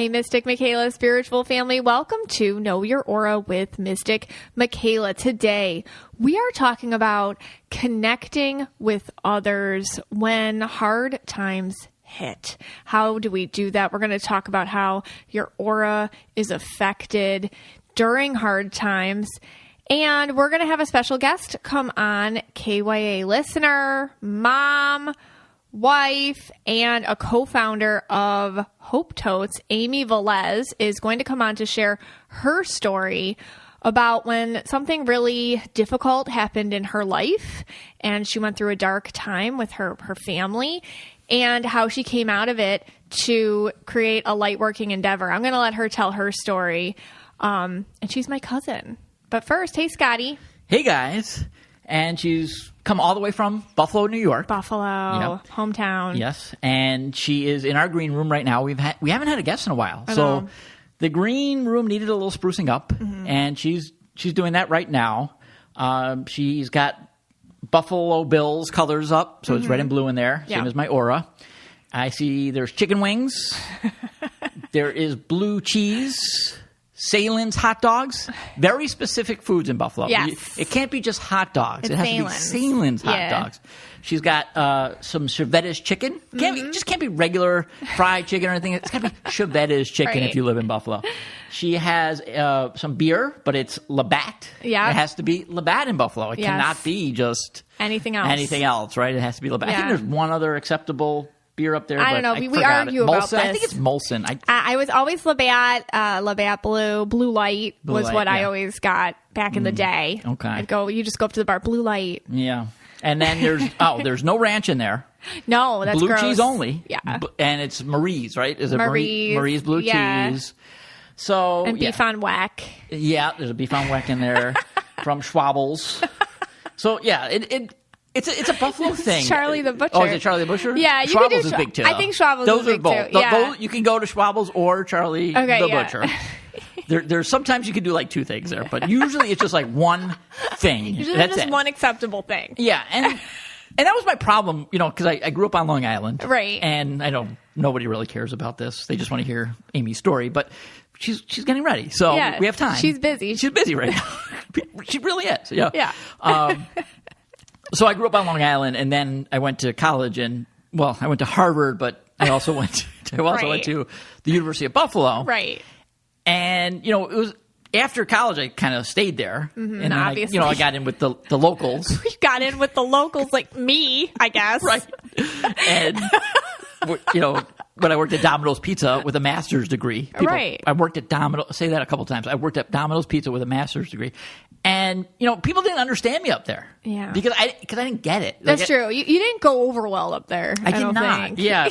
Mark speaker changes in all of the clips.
Speaker 1: Hey, Mystic Michaela, spiritual family. Welcome to Know Your Aura with Mystic Michaela. Today, we are talking about connecting with others when hard times hit. How do we do that? We're going to talk about how your aura is affected during hard times. And we're going to have a special guest come on, KYA listener, mom, wife, and a co-founder of Totes, Amy Velez, is going to come on to share her story about when something really difficult happened in her life and she went through a dark time with her family and how she came out of it to create a lightworking endeavor. I'm going to let her tell her story. And she's my cousin. But first, hey, Scotty.
Speaker 2: Hey, guys. And she's come all the way from Buffalo, New York.
Speaker 1: Buffalo, hometown.
Speaker 2: Yes. And she is in our green room right now. We haven't had a guest in a while. So the green room needed a little sprucing up. Mm-hmm. And she's doing that right now. She's got Buffalo Bills colors up. So it's red and blue in there. Same as my aura. I see there's chicken wings. There is blue cheese. Salen's hot dogs, very specific foods in Buffalo.
Speaker 1: Yes.
Speaker 2: It can't be just hot dogs. It has
Speaker 1: Salen's.
Speaker 2: to be Salen's hot dogs. She's got some Chevette's chicken. Can't be regular fried chicken or anything. It's got to be Chevette's chicken if you live in Buffalo. She has some beer, but it's Labatt.
Speaker 1: Yeah.
Speaker 2: It has to be Labatt in Buffalo. It cannot be just
Speaker 1: anything else,
Speaker 2: right? It has to be Labatt.
Speaker 1: Yeah.
Speaker 2: I think there's one other acceptable beer up there.
Speaker 1: I don't know. We argue about this.
Speaker 2: I think it's Molson.
Speaker 1: I was always Labatt Blue Light was what I always got back in the day.
Speaker 2: Okay.
Speaker 1: You just go up to the bar, Blue Light.
Speaker 2: Yeah. And then there's no ranch in there.
Speaker 1: No, that's
Speaker 2: blue
Speaker 1: gross.
Speaker 2: Cheese only.
Speaker 1: Yeah.
Speaker 2: And it's Marie's, right? Is it
Speaker 1: Marie's
Speaker 2: blue cheese? So
Speaker 1: and beef on whack.
Speaker 2: Yeah, there's a beef on whack in there from Schwabel's. So yeah, it's a Buffalo thing.
Speaker 1: Charlie the Butcher.
Speaker 2: Oh, is it Charlie the Butcher?
Speaker 1: Yeah,
Speaker 2: Schwabel's is big too.
Speaker 1: I think Schwabel's is big
Speaker 2: both.
Speaker 1: too. Yeah.
Speaker 2: Those, you can go to Schwabel's or Charlie the Butcher. There's sometimes you can do like two things there, but usually it's just like one thing.
Speaker 1: Usually
Speaker 2: That's
Speaker 1: just one acceptable thing.
Speaker 2: Yeah, and that was my problem, because I grew up on Long Island,
Speaker 1: right?
Speaker 2: And I know nobody really cares about this; they just want to hear Amy's story, but. She's getting ready, so we have time.
Speaker 1: She's busy.
Speaker 2: She's busy right now. She really is. Yeah.
Speaker 1: Yeah.
Speaker 2: So I grew up on Long Island, and then I went to college, and I went to Harvard, but I also went to the University of Buffalo.
Speaker 1: Right.
Speaker 2: And it was after college I kind of stayed there, and then
Speaker 1: obviously.
Speaker 2: I got in with the locals.
Speaker 1: You got in with the locals, like me, I guess.
Speaker 2: Right. And when I worked at Domino's Pizza with a master's degree.
Speaker 1: Right.
Speaker 2: I worked at Domino's. Say that a couple times. I worked at Domino's Pizza with a master's degree. And, people didn't understand me up there.
Speaker 1: Yeah.
Speaker 2: Because I didn't get it.
Speaker 1: That's true. You didn't go over well up there. I
Speaker 2: did not. Yeah.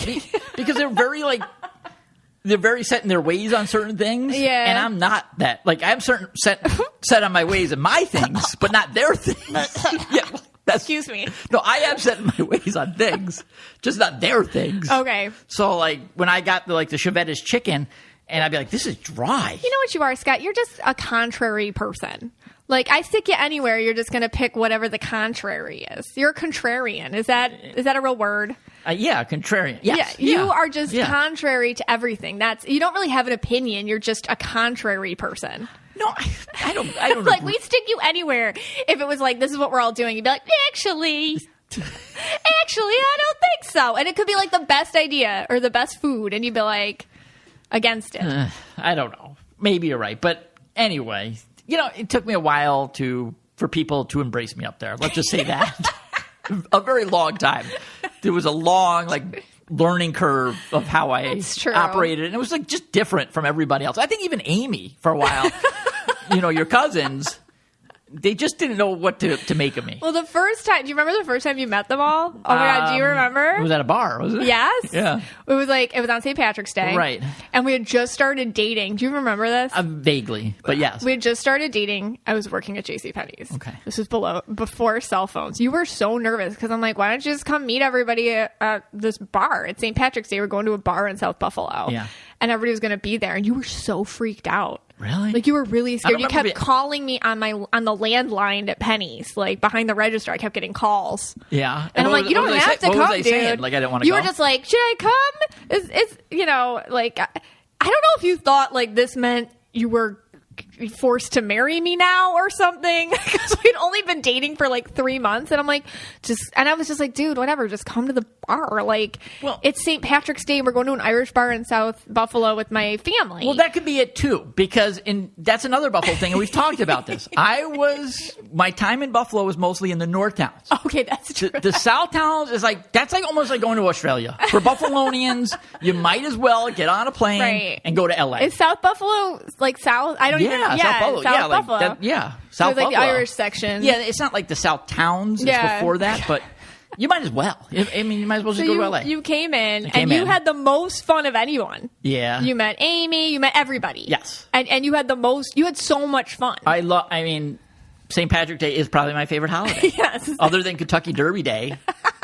Speaker 2: Because they're very set in their ways on certain things.
Speaker 1: Yeah.
Speaker 2: And I'm not that. Like, I'm set on my ways and my things, but not their things. Yeah.
Speaker 1: Excuse me.
Speaker 2: No, I am setting my ways on things, just not their things.
Speaker 1: Okay.
Speaker 2: So, when I got the Chevette's chicken, and I'd be like, this is dry. You
Speaker 1: know what you are, Scott? You're just a contrary person. I stick you anywhere, you're just going to pick whatever the contrary is. You're a contrarian. Is that a real word?
Speaker 2: Yeah, contrarian. Yes.
Speaker 1: Yeah, you are just contrary to everything. You don't really have an opinion. You're just a contrary person.
Speaker 2: No, I don't.
Speaker 1: We'd stick you anywhere if it was this is what we're all doing. You'd be like, actually, I don't think so. And it could be the best idea or the best food, and you'd be against it.
Speaker 2: I don't know. Maybe you're right, but anyway, it took me a while for people to embrace me up there. Let's just say that. A very long time. There was a long learning curve of how I operated, and it was just different from everybody else. I think even Amy for a while. Your cousins, they just didn't know what to make of me.
Speaker 1: Well, the first time, do you remember the first time you met them all? Oh my God, do you remember?
Speaker 2: It was at a bar, wasn't it?
Speaker 1: Yes.
Speaker 2: Yeah.
Speaker 1: It was on St. Patrick's Day.
Speaker 2: Right.
Speaker 1: And we had just started dating. Do you remember this?
Speaker 2: Vaguely, but yes.
Speaker 1: We had just started dating. I was working at JCPenney's.
Speaker 2: Okay.
Speaker 1: This was before cell phones. You were so nervous because I'm like, why don't you just come meet everybody at this bar? It's St. Patrick's Day. We're going to a bar in South Buffalo.
Speaker 2: Yeah.
Speaker 1: And everybody was going to be there. And you were so freaked out.
Speaker 2: Really?
Speaker 1: You were really scared. You kept calling me on the landline at Penny's, behind the register. I kept getting calls.
Speaker 2: Yeah.
Speaker 1: And I'm you don't have to come, dude.
Speaker 2: Saying? I didn't want to go.
Speaker 1: You were just should I come? I don't know if you thought like this meant you were forced to marry me now or something, because we'd only been dating for like 3 months, and I'm like, and I was just like, dude, whatever, just come to the bar. Like, it's St. Patrick's Day, and we're going to an Irish bar in South Buffalo with my family.
Speaker 2: Well, that could be it too, because that's another Buffalo thing, and we've talked about this. My time in Buffalo was mostly in the North towns.
Speaker 1: Okay, that's true.
Speaker 2: The South towns is that's like almost like going to Australia. For Buffalonians, you might as well get on a plane and go to LA.
Speaker 1: Is South Buffalo like South? I don't even.
Speaker 2: South Buffalo.
Speaker 1: South Buffalo.
Speaker 2: South
Speaker 1: so
Speaker 2: Buffalo.
Speaker 1: Like the Irish section.
Speaker 2: Yeah, it's not like the South towns. It's before that, but you might as well. I mean, you might as well just go to LA.
Speaker 1: You came in, you had the most fun of anyone.
Speaker 2: Yeah.
Speaker 1: You met Amy. You met everybody.
Speaker 2: Yes.
Speaker 1: And you had you had so much fun.
Speaker 2: I mean, St. Patrick's Day is probably my favorite holiday.
Speaker 1: Yes.
Speaker 2: Other than Kentucky Derby Day.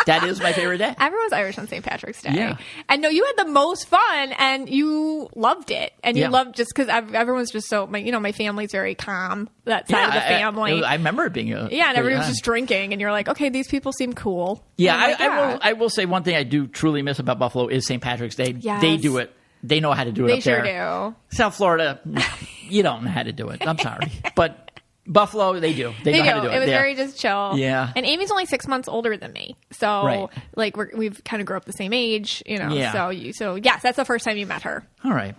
Speaker 2: That is my favorite day.
Speaker 1: Everyone's Irish on St. Patrick's Day.
Speaker 2: Yeah.
Speaker 1: And no, you had the most fun, and you loved it. And you loved just because everyone's just so, my family's very calm, that side of the family.
Speaker 2: I remember it being
Speaker 1: and everyone's just drinking, and you're like, okay, these people seem cool.
Speaker 2: Yeah, I will say one thing I do truly miss about Buffalo is St. Patrick's Day.
Speaker 1: Yes.
Speaker 2: They do it. They know how to do it up there.
Speaker 1: They sure do.
Speaker 2: South Florida, you don't know how to do it. I'm sorry. But Buffalo, they do. They know how to do it.
Speaker 1: It was very just chill.
Speaker 2: Yeah.
Speaker 1: And Amy's only 6 months older than me. So, like, we've kind of grew up the same age,
Speaker 2: Yeah.
Speaker 1: So, yes, that's the first time you met her.
Speaker 2: All right.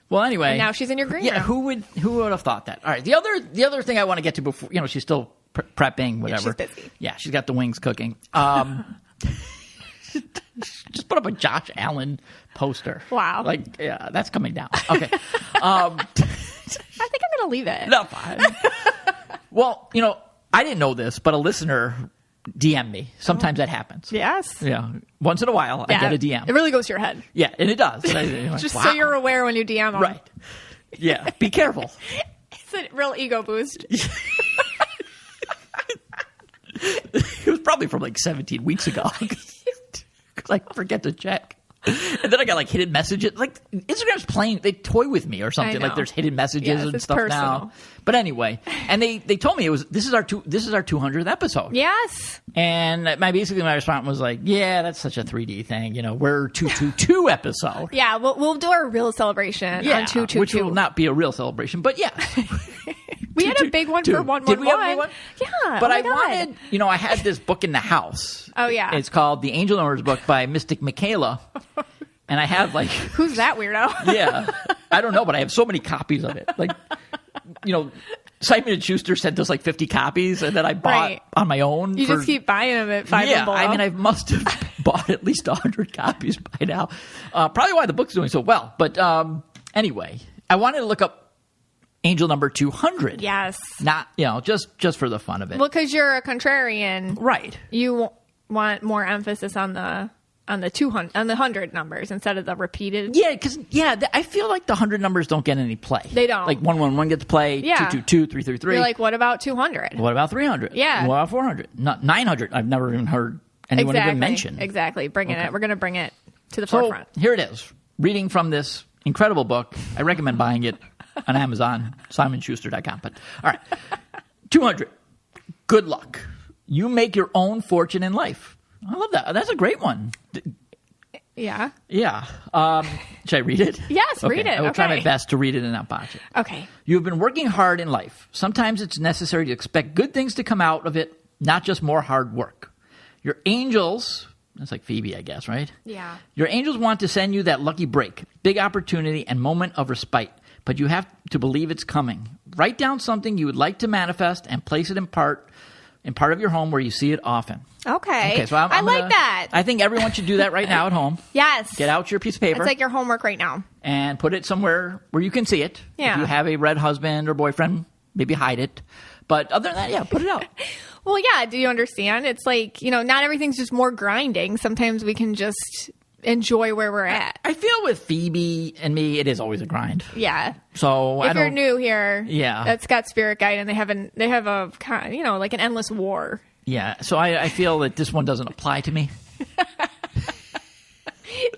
Speaker 2: Well, anyway.
Speaker 1: And now she's in your green room.
Speaker 2: Yeah, who would have thought that? All right. The other thing I want to get to before, she's still prepping, whatever.
Speaker 1: Yeah, she's busy.
Speaker 2: Yeah, she's got the wings cooking. Just put up a Josh Allen poster.
Speaker 1: Wow.
Speaker 2: Like, yeah, that's coming down. Okay.
Speaker 1: I think I'm going to leave it.
Speaker 2: No, fine. Well, I didn't know this, but a listener DM'd me. Sometimes that happens.
Speaker 1: Yes.
Speaker 2: Yeah. Once in a while, I get a DM.
Speaker 1: It really goes to your head.
Speaker 2: Yeah, and it does.
Speaker 1: Just so you're aware when you DM them.
Speaker 2: Right. Yeah. Be careful.
Speaker 1: It's a real ego boost.
Speaker 2: It was probably from like 17 weeks ago. Because I forget to check. And then I got like hidden messages. Like Instagram's playing, they toy with me or something. Like there's hidden messages and stuff personal. Now. But anyway, and they told me this is our 200th episode.
Speaker 1: Yes.
Speaker 2: And my response was like, yeah, that's such a 3D thing. We're 222 episode.
Speaker 1: Yeah, we'll do our real celebration on 222,
Speaker 2: which will not be a real celebration, but yeah.
Speaker 1: We had a big one for 111.
Speaker 2: Did we have a big one?
Speaker 1: Yeah.
Speaker 2: But I wanted, I had this book in the house.
Speaker 1: Oh, yeah.
Speaker 2: It's called The Angel Numbers book by Mystic Michaela. And I have like...
Speaker 1: Who's that weirdo?
Speaker 2: Yeah. I don't know, but I have so many copies of it. Like, Simon & Schuster sent us like 50 copies, and then I bought on my own.
Speaker 1: You just keep buying them at $5 and below.
Speaker 2: I mean, I must have bought at least 100 copies by now. Probably why the book's doing so well. But anyway, I wanted to look up Angel number 200.
Speaker 1: Yes.
Speaker 2: Not, just for the fun of it.
Speaker 1: Well, because you're a contrarian.
Speaker 2: Right.
Speaker 1: You want more emphasis on the 200, on the 100 numbers instead of the repeated.
Speaker 2: Yeah, because, I feel like the 100 numbers don't get any play.
Speaker 1: They don't.
Speaker 2: Like 111 gets play, 222, 333.
Speaker 1: You're like, what about 200?
Speaker 2: What about 300?
Speaker 1: Yeah.
Speaker 2: What about 400? Not 900. I've never even heard anyone even mention.
Speaker 1: Exactly. Bringing it. We're going to bring it to the forefront.
Speaker 2: Here it is. Reading from this incredible book. I recommend buying it on Amazon, simonschuster.com. But all right, 200. Good luck. You make your own fortune in life. I love that. That's a great one.
Speaker 1: Yeah.
Speaker 2: Yeah. Should I read it?
Speaker 1: Yes, read it.
Speaker 2: I will try my best to read it and not botch it.
Speaker 1: Okay.
Speaker 2: You have been working hard in life. Sometimes it's necessary to expect good things to come out of it, not just more hard work. Your angels... That's like Phoebe, I guess, right?
Speaker 1: Yeah.
Speaker 2: Your angels want to send you that lucky break, big opportunity, and moment of respite. But you have to believe it's coming. Write down something you would like to manifest and place it in part of your home where you see it often.
Speaker 1: Okay.
Speaker 2: So
Speaker 1: I like that.
Speaker 2: I think everyone should do that right now at home.
Speaker 1: Yes.
Speaker 2: Get out your piece of paper.
Speaker 1: It's like your homework right now.
Speaker 2: And put it somewhere where you can see it.
Speaker 1: Yeah.
Speaker 2: If you have a red husband or boyfriend, maybe hide it. But other than that, put it out.
Speaker 1: Well, yeah. Do you understand? It's like, not everything's just more grinding. Sometimes we can just enjoy where we're at.
Speaker 2: I feel with Phoebe and me, it is always a grind.
Speaker 1: Yeah.
Speaker 2: So
Speaker 1: if you're new here,
Speaker 2: that's
Speaker 1: got Spirit Guide, and they have a like an endless war.
Speaker 2: Yeah. So I feel that this one doesn't apply to me.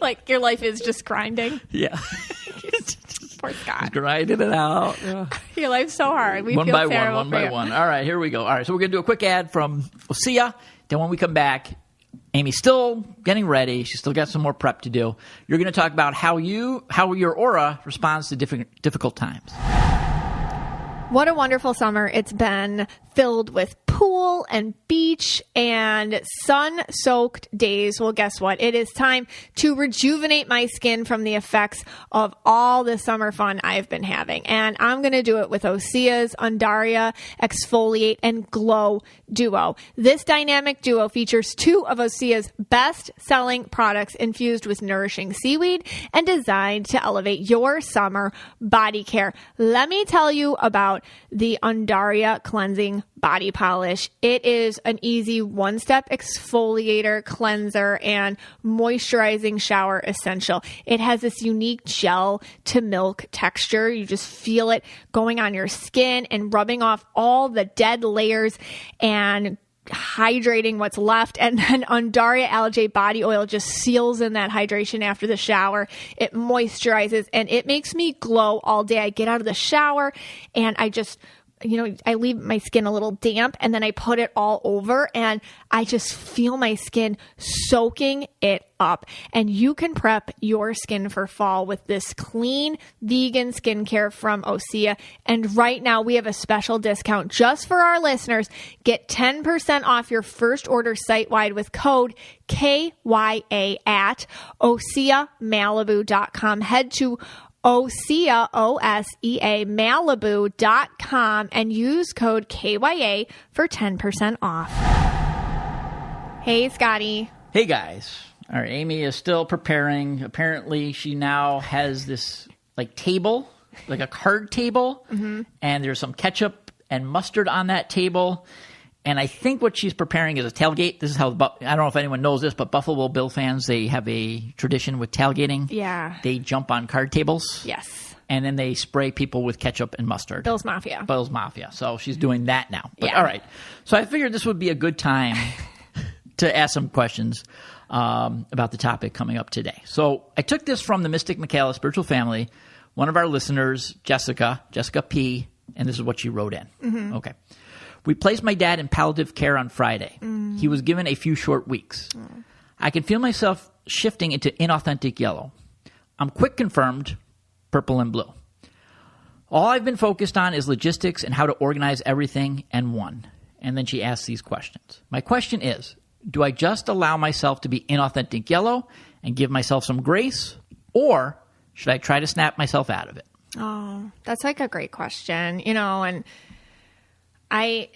Speaker 1: Like your life is just grinding.
Speaker 2: Yeah.
Speaker 1: Poor Scott.
Speaker 2: Just grinding it out. Yeah.
Speaker 1: Your life's so hard. We
Speaker 2: one
Speaker 1: feel
Speaker 2: by
Speaker 1: terrible
Speaker 2: one. All right, here we go. All right, so we're going to do a quick ad from Sia. Then when we come back, Amy's still getting ready. She's still got some more prep to do. You're going to talk about how your aura responds to difficult times.
Speaker 1: What a wonderful summer it's been, filled with pool and beach and sun-soaked days. Well, guess what? It is time to rejuvenate my skin from the effects of all the summer fun I've been having. And I'm going to do it with Osea's Undaria Exfoliate and Glow Duo. This dynamic duo features two of Osea's best-selling products infused with nourishing seaweed and designed to elevate your summer body care. Let me tell you about the Undaria Cleansing Body Polish. It is an easy one-step exfoliator, cleanser, and moisturizing shower essential. It has this unique gel to milk texture. You just feel it going on your skin and rubbing off all the dead layers and hydrating what's left. And then Undaria Algae Body Oil just seals in that hydration after the shower. It moisturizes and it makes me glow all day. I get out of the shower and I just, I leave my skin a little damp and then I put it all over and I just feel my skin soaking it up. And you can prep your skin for fall with this clean vegan skincare from Osea. And right now we have a special discount just for our listeners. Get 10% off your first order site-wide with code KYA at OseaMalibu.com. Head to Osea, O-S-E-A, Malibu.com and use code KYA for 10% off. Hey, Scotty.
Speaker 2: Hey, guys. All right, Amy is still preparing. Apparently, she now has this table, like a card table, and there's some ketchup and mustard on that table. And I think what she's preparing is a tailgate. This is how, I don't know if anyone knows this, but Buffalo Bill fans, they have a tradition with tailgating.
Speaker 1: Yeah.
Speaker 2: They jump on card tables.
Speaker 1: Yes.
Speaker 2: And then they spray people with ketchup and mustard.
Speaker 1: Bill's Mafia.
Speaker 2: Bill's Mafia. So she's doing that now. But,
Speaker 1: yeah.
Speaker 2: All right. So I figured this would be a good time to ask some questions about the topic coming up today. So I took this from the Mystic Michaela Spiritual Family, one of our listeners, Jessica P., and this is what she wrote in. Mm-hmm. Okay. We placed my dad in palliative care on Friday. He was given a few short weeks. I can feel myself shifting into inauthentic yellow. I'm quick confirmed purple and blue. All I've been focused on is logistics and how to organize everything and one. And then she asks these questions. My question is, do I just allow myself to be inauthentic yellow and give myself some grace? Or should I try to snap myself out of it?
Speaker 1: Oh, that's a great question, and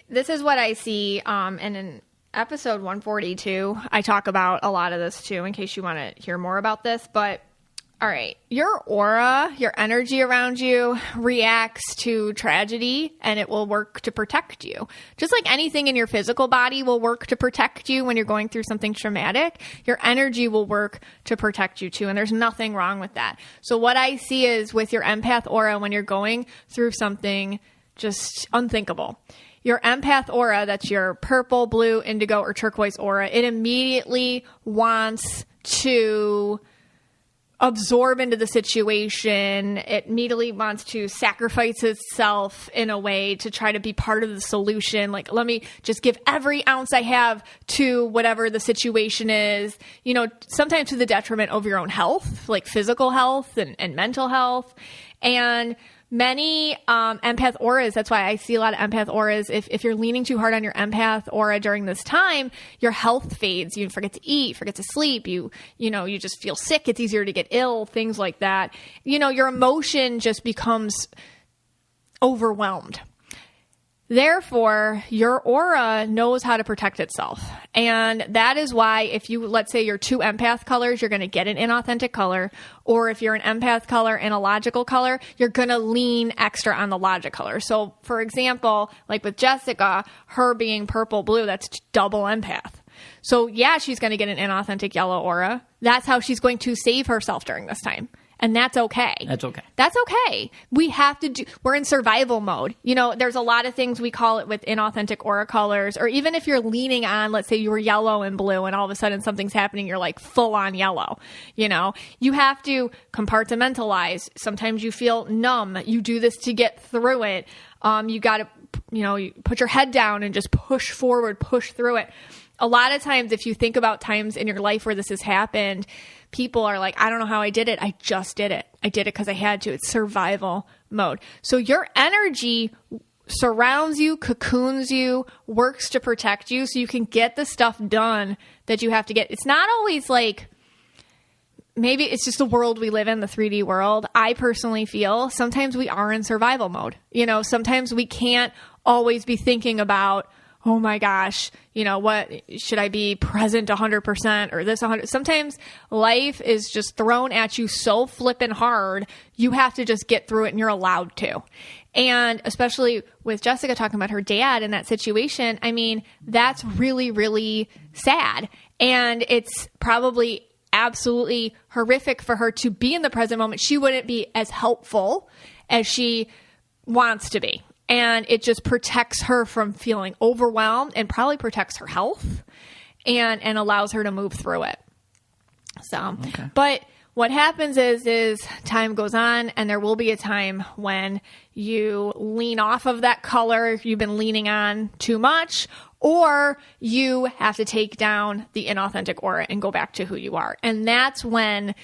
Speaker 1: this is what I see, and in episode 142, I talk about a lot of this too, in case you want to hear more about this, but all right, your aura, your energy around you reacts to tragedy and it will work to protect you. Just like anything in your physical body will work to protect you when you're going through something traumatic, your energy will work to protect you too. And there's nothing wrong with that. So what I see is with your empath aura, when you're going through something just unthinkable, your empath aura, that's your purple, blue, indigo, or turquoise aura, it immediately wants to absorb into the situation. It immediately wants to sacrifice itself in a way to try to be part of the solution. Like, let me just give every ounce I have to whatever the situation is, sometimes to the detriment of your own health, like physical health and mental health. And many empath auras, that's why I see a lot of empath auras. If you're leaning too hard on your empath aura during this time, your health fades. You forget to eat, forget to sleep. You just feel sick. It's easier to get ill, things like that. Your emotion just becomes overwhelmed. Therefore, your aura knows how to protect itself. And that is why if let's say you're two empath colors, you're going to get an inauthentic color. Or if you're an empath color and a logical color, you're going to lean extra on the logic color. So for example, like with Jessica, her being purple blue, that's double empath. So yeah, she's going to get an inauthentic yellow aura. That's how she's going to save herself during this time. And that's okay.
Speaker 2: That's okay.
Speaker 1: That's okay. We're in survival mode. There's a lot of things we call it with inauthentic aura colors, or even if you're leaning on, let's say you were yellow and blue and all of a sudden something's happening, you're like full on yellow. You have to compartmentalize. Sometimes you feel numb. You do this to get through it. You got to, you put your head down and just push forward, push through it. a lot of times, if you think about times in your life where this has happened, people are like, I don't know how I did it. I just did it. I did it because I had to. It's survival mode. So your energy surrounds you, cocoons you, works to protect you so you can get the stuff done that you have to get. It's not always like, maybe it's just the world we live in, the 3D world. I personally feel sometimes we are in survival mode. Sometimes we can't always be thinking about, oh my gosh, what should I be present 100% or this 100? Sometimes life is just thrown at you so flippin' hard, you have to just get through it and you're allowed to. And especially with Jessica talking about her dad in that situation, I mean, that's really, really sad. And it's probably absolutely horrific for her to be in the present moment. She wouldn't be as helpful as she wants to be. And it just protects her from feeling overwhelmed and probably protects her health and allows her to move through it. So, okay. But what happens is time goes on and there will be a time when you lean off of that color you've been leaning on too much, or you have to take down the inauthentic aura and go back to who you are. And that's when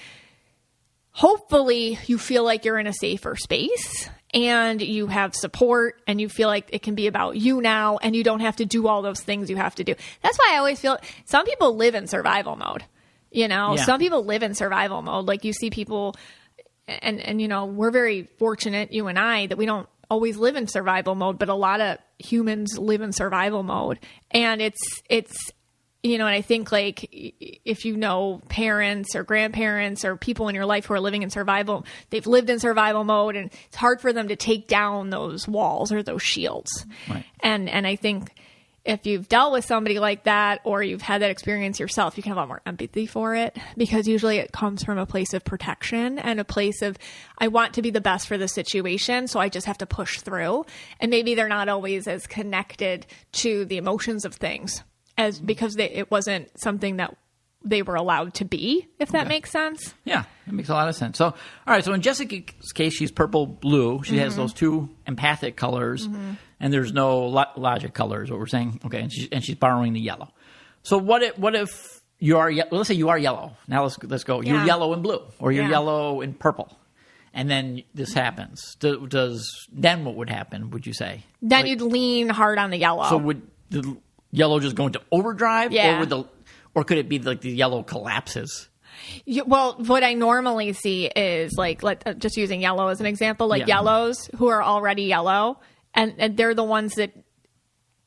Speaker 1: hopefully you feel like you're in a safer space and you have support and you feel like it can be about you now and you don't have to do all those things you have to do. That's why I always feel some people live in survival mode. Some people live in survival mode. Like you see people and we're very fortunate, you and I, that we don't always live in survival mode, but a lot of humans live in survival mode. And it's and I think like if parents or grandparents or people in your life who are living in survival, they've lived in survival mode and it's hard for them to take down those walls or those shields. Right. And I think if you've dealt with somebody like that or you've had that experience yourself, you can have a lot more empathy for it because usually it comes from a place of protection and a place of, I want to be the best for the situation, so I just have to push through. And maybe they're not always as connected to the emotions of things as because it wasn't something that they were allowed to be, if that makes sense. Yeah,
Speaker 2: it makes a lot of sense. So, all right, so in Jessica's case, she's purple-blue. She has those two empathic colors, and there's no logic colors, what we're saying. Okay, and she's borrowing the yellow. So what if you are, let's say you are yellow. Now let's go. You're yellow and blue, or you're yellow and purple. And then this happens. Then what would happen, would you say?
Speaker 1: Then you'd lean hard on the yellow.
Speaker 2: So would the yellow just go into overdrive? Yeah. Or could it be like the yellow collapses?
Speaker 1: Well, what I normally see is just using yellow as an example, yellows who are already yellow, and they're the ones that,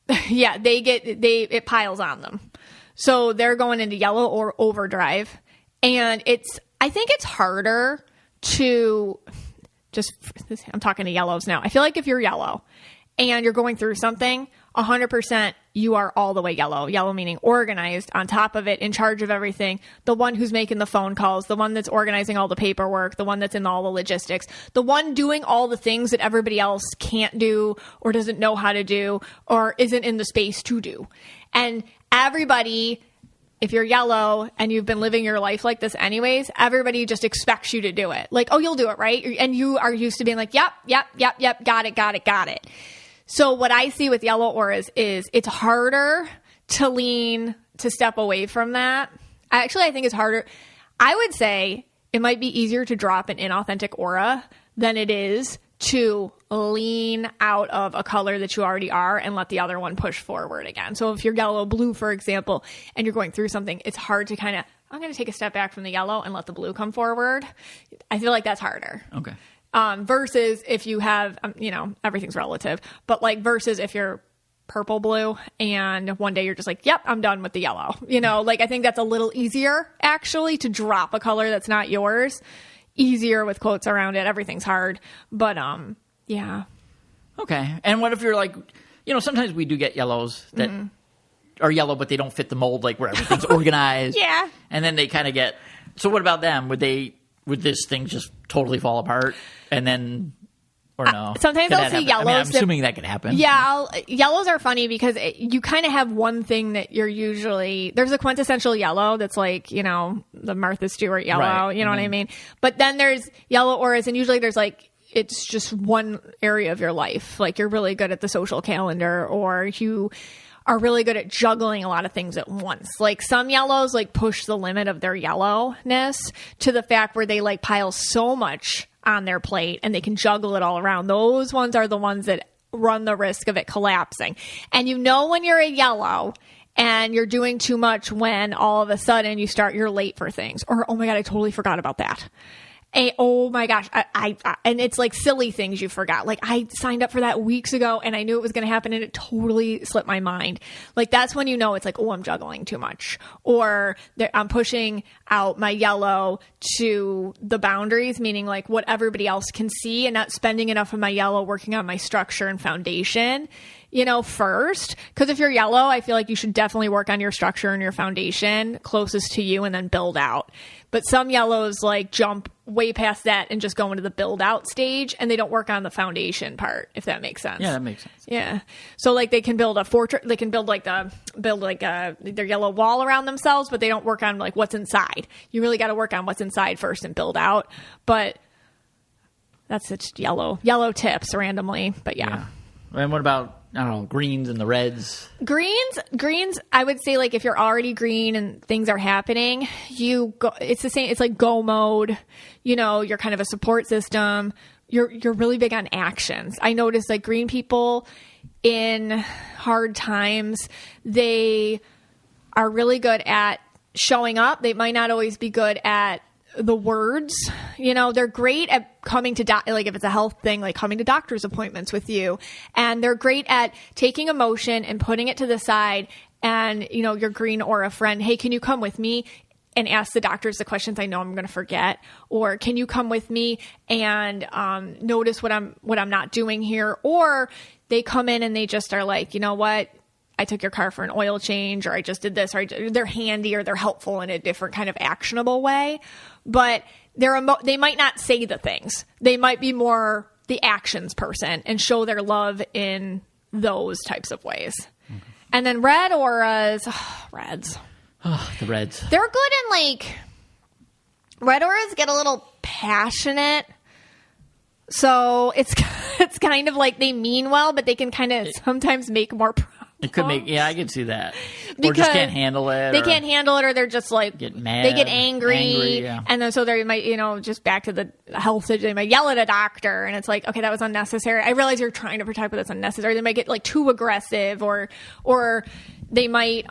Speaker 1: it piles on them. So they're going into yellow or overdrive. And I think it's harder to I'm talking to yellows now. I feel like if you're yellow and you're going through something, 100% you are all the way yellow. Yellow meaning organized, on top of it, in charge of everything. The one who's making the phone calls, the one that's organizing all the paperwork, the one that's in all the logistics, the one doing all the things that everybody else can't do or doesn't know how to do or isn't in the space to do. And everybody, if you're yellow and you've been living your life like this anyways, everybody just expects you to do it. Like, oh, you'll do it, right? And you are used to being like, yep, got it. So what I see with yellow auras is it's harder to step away from that. Actually, I think it's harder. I would say it might be easier to drop an inauthentic aura than it is to lean out of a color that you already are and let the other one push forward again. So if you're yellow blue, for example, and you're going through something, it's hard to I'm going to take a step back from the yellow and let the blue come forward. I feel like that's harder. Okay. Versus if you have, everything's relative, but versus if you're purple blue and one day you're just like, yep, I'm done with the yellow. I think that's a little easier actually to drop a color that's not yours. Easier with quotes around it. Everything's hard, but yeah. Okay.
Speaker 2: And what if you're sometimes we do get yellows that are yellow, but they don't fit the mold, where everything's organized. Yeah. And then they kind of get. So what about them? Would this thing just totally fall apart and then, or no?
Speaker 1: Sometimes I'll see yellows.
Speaker 2: I'm assuming that could happen.
Speaker 1: Yeah, yellows are funny because you kind of have one thing that you're usually, there's a quintessential yellow that's the Martha Stewart yellow, right. You know what I mean? But then there's yellow auras and usually there's it's just one area of your life. You're really good at the social calendar or you are really good at juggling a lot of things at once. Like some yellows like push the limit of their yellowness to the fact where they like pile so much on their plate and they can juggle it all around. Those ones are the ones that run the risk of it collapsing. And you know when you're a yellow and you're doing too much when all of a sudden you're late for things. Or, oh my God, I totally forgot about that. Oh my gosh. And it's like silly things you forgot. Like I signed up for that weeks ago and I knew it was going to happen and it totally slipped my mind. Like that's when you know it's like, oh, I'm juggling too much, or I'm pushing out my yellow to the boundaries, meaning like what everybody else can see, and not spending enough of my yellow working on my structure and foundation, first. Because if you're yellow, I feel like you should definitely work on your structure and your foundation closest to you and then build out. But some yellows like jump way past that and just go into the build out stage, and they don't work on the foundation part, if that makes sense.
Speaker 2: Yeah, that makes sense.
Speaker 1: Yeah. So like they can build a fortress, they can build their yellow wall around themselves, but they don't work on like what's inside. You really got to work on what's inside first and build out. But that's just yellow tips randomly. But yeah.
Speaker 2: And what about, I don't know, greens and the reds? Greens, I would say like if you're already green and things are happening, it's the same. It's like go mode, you're kind of a support system. You're really big on actions. I noticed like green people in hard times, they are really good at showing up. They might not always be good at the words, they're great at coming to, like if it's a health thing, like coming to doctor's appointments with you. And they're great at taking emotion and putting it to the side. And, your green aura friend, hey, can you come with me and ask the doctors the questions I know I'm going to forget? Or can you come with me and notice what I'm not doing here? Or they come in and they just are like, you know what? I took your car for an oil change, or I just did this, or they're handy, or they're helpful in a different kind of actionable way. But they might not say the things. They might be more the actions person and show their love in those types of ways. Mm-hmm. And then red auras, reds. Oh, the reds.
Speaker 1: They're good in like, red auras get a little passionate. So it's kind of like they mean well, but they can kind of sometimes make more problems.
Speaker 2: It could make, I could see that. Or just can't handle it.
Speaker 1: They can't handle it, or they're just like,
Speaker 2: get mad.
Speaker 1: They get angry. Yeah. And then so they might, just back to the health, they might yell at a doctor, and it's like, okay, that was unnecessary. I realize you're trying to protect, but that's unnecessary. They might get like too aggressive, or they might,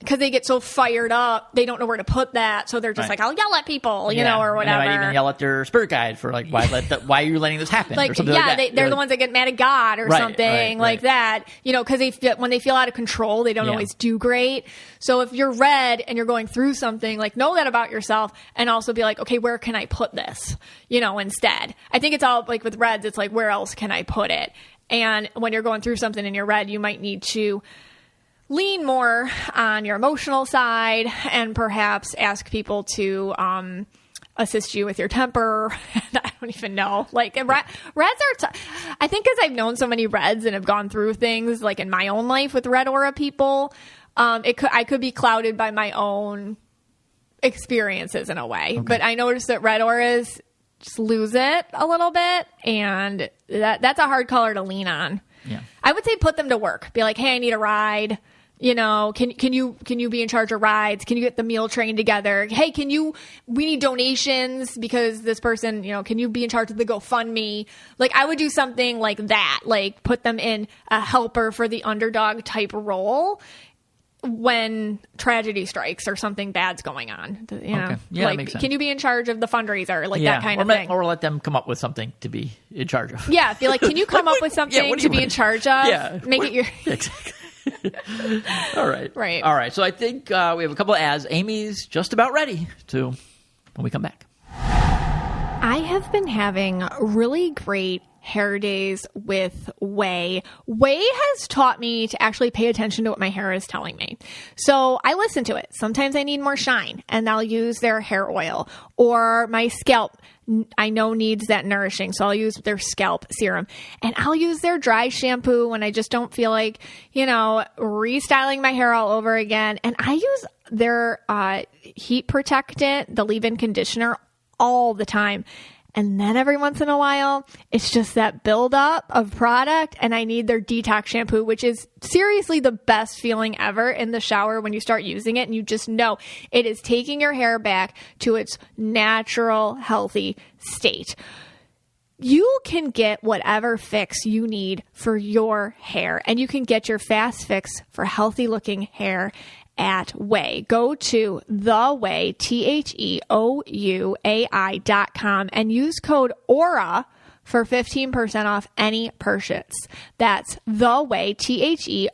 Speaker 1: because they get so fired up, they don't know where to put that. So they're just like, I'll yell at people, or whatever.
Speaker 2: And they might even yell at their spirit guide for like, why are you letting this happen?
Speaker 1: Like,
Speaker 2: or something like that.
Speaker 1: They're the ones that get mad at God or something like that. Because when they feel out of control, they don't always do great. So if you're red and you're going through something, like know that about yourself, and also be like, okay, where can I put this? Instead. I think it's all like with reds, it's like, where else can I put it? And when you're going through something and you're red, you might need to lean more on your emotional side and perhaps ask people to assist you with your temper. I don't even know. Like reds are, I think because I've known so many reds and have gone through things like in my own life with red aura people, I could be clouded by my own experiences in a way. Okay. But I noticed that red auras just lose it a little bit, and that's a hard color to lean on.
Speaker 2: Yeah.
Speaker 1: I would say put them to work. Be like, hey, I need a ride. Can you be in charge of rides? Can you get the meal train together? Hey, we need donations because this person, can you be in charge of the GoFundMe? Like I would do something like that, like put them in a helper for the underdog type role when tragedy strikes or something bad's going on. Okay.
Speaker 2: Yeah, that makes sense.
Speaker 1: Can you be in charge of the fundraiser? Like that kind of thing.
Speaker 2: Or let them come up with something to be in charge of.
Speaker 1: Yeah. Be like, can you come up with something to be in charge of?
Speaker 2: Yeah.
Speaker 1: Make it your...
Speaker 2: Exactly. All right.
Speaker 1: Right.
Speaker 2: All right. So I think we have a couple of ads. Amy's just about ready when we come back.
Speaker 1: I have been having really great hair days with Way. Way has taught me to actually pay attention to what my hair is telling me. So I listen to it. Sometimes I need more shine and I'll use their hair oil, or my scalp I know needs that nourishing. So I'll use their scalp serum, and I'll use their dry shampoo when I just don't feel like, restyling my hair all over again. And I use their heat protectant, the leave-in conditioner, all the time. And then every once in a while, it's just that buildup of product, and I need their detox shampoo, which is seriously the best feeling ever in the shower when you start using it and you just know it is taking your hair back to its natural, healthy state. You can get whatever fix you need for your hair, and you can get your fast fix for healthy looking hair at Way. Go to theway, THEOUAI.com, and use code AURA for 15% off any purchase. That's theway,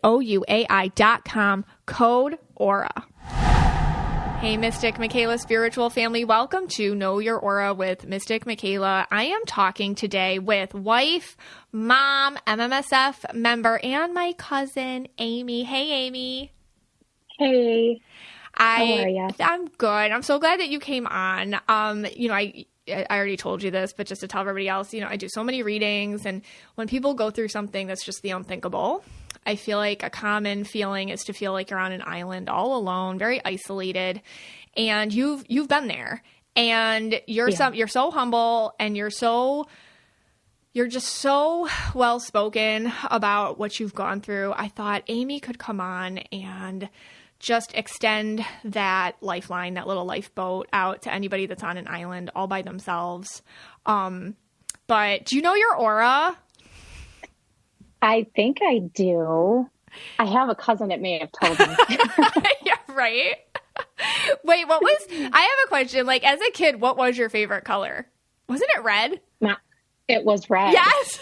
Speaker 1: THEOUAI.com, code AURA. Hey, Mystic Michaela spiritual family. Welcome to Know Your Aura with Mystic Michaela. I am talking today with wife, mom, MMSF member, and my cousin, Amy. Hey, Amy.
Speaker 3: Hey. How are you?
Speaker 1: I'm good. I'm so glad that you came on. I already told you this, but just to tell everybody else, I do so many readings, and when people go through something that's just the unthinkable, I feel like a common feeling is to feel like you're on an island all alone, very isolated, and you've been there, and you're so humble, and you're just so well spoken about what you've gone through. I thought Amy could come on and just extend that lifeline, that little lifeboat out to anybody that's on an island all by themselves. But do you know your aura?
Speaker 3: I think I do. I have a cousin that may have told me.
Speaker 1: Yeah, right. Wait, I have a question. Like, as a kid, what was your favorite color? Wasn't it red?
Speaker 3: It was red.
Speaker 1: Yes.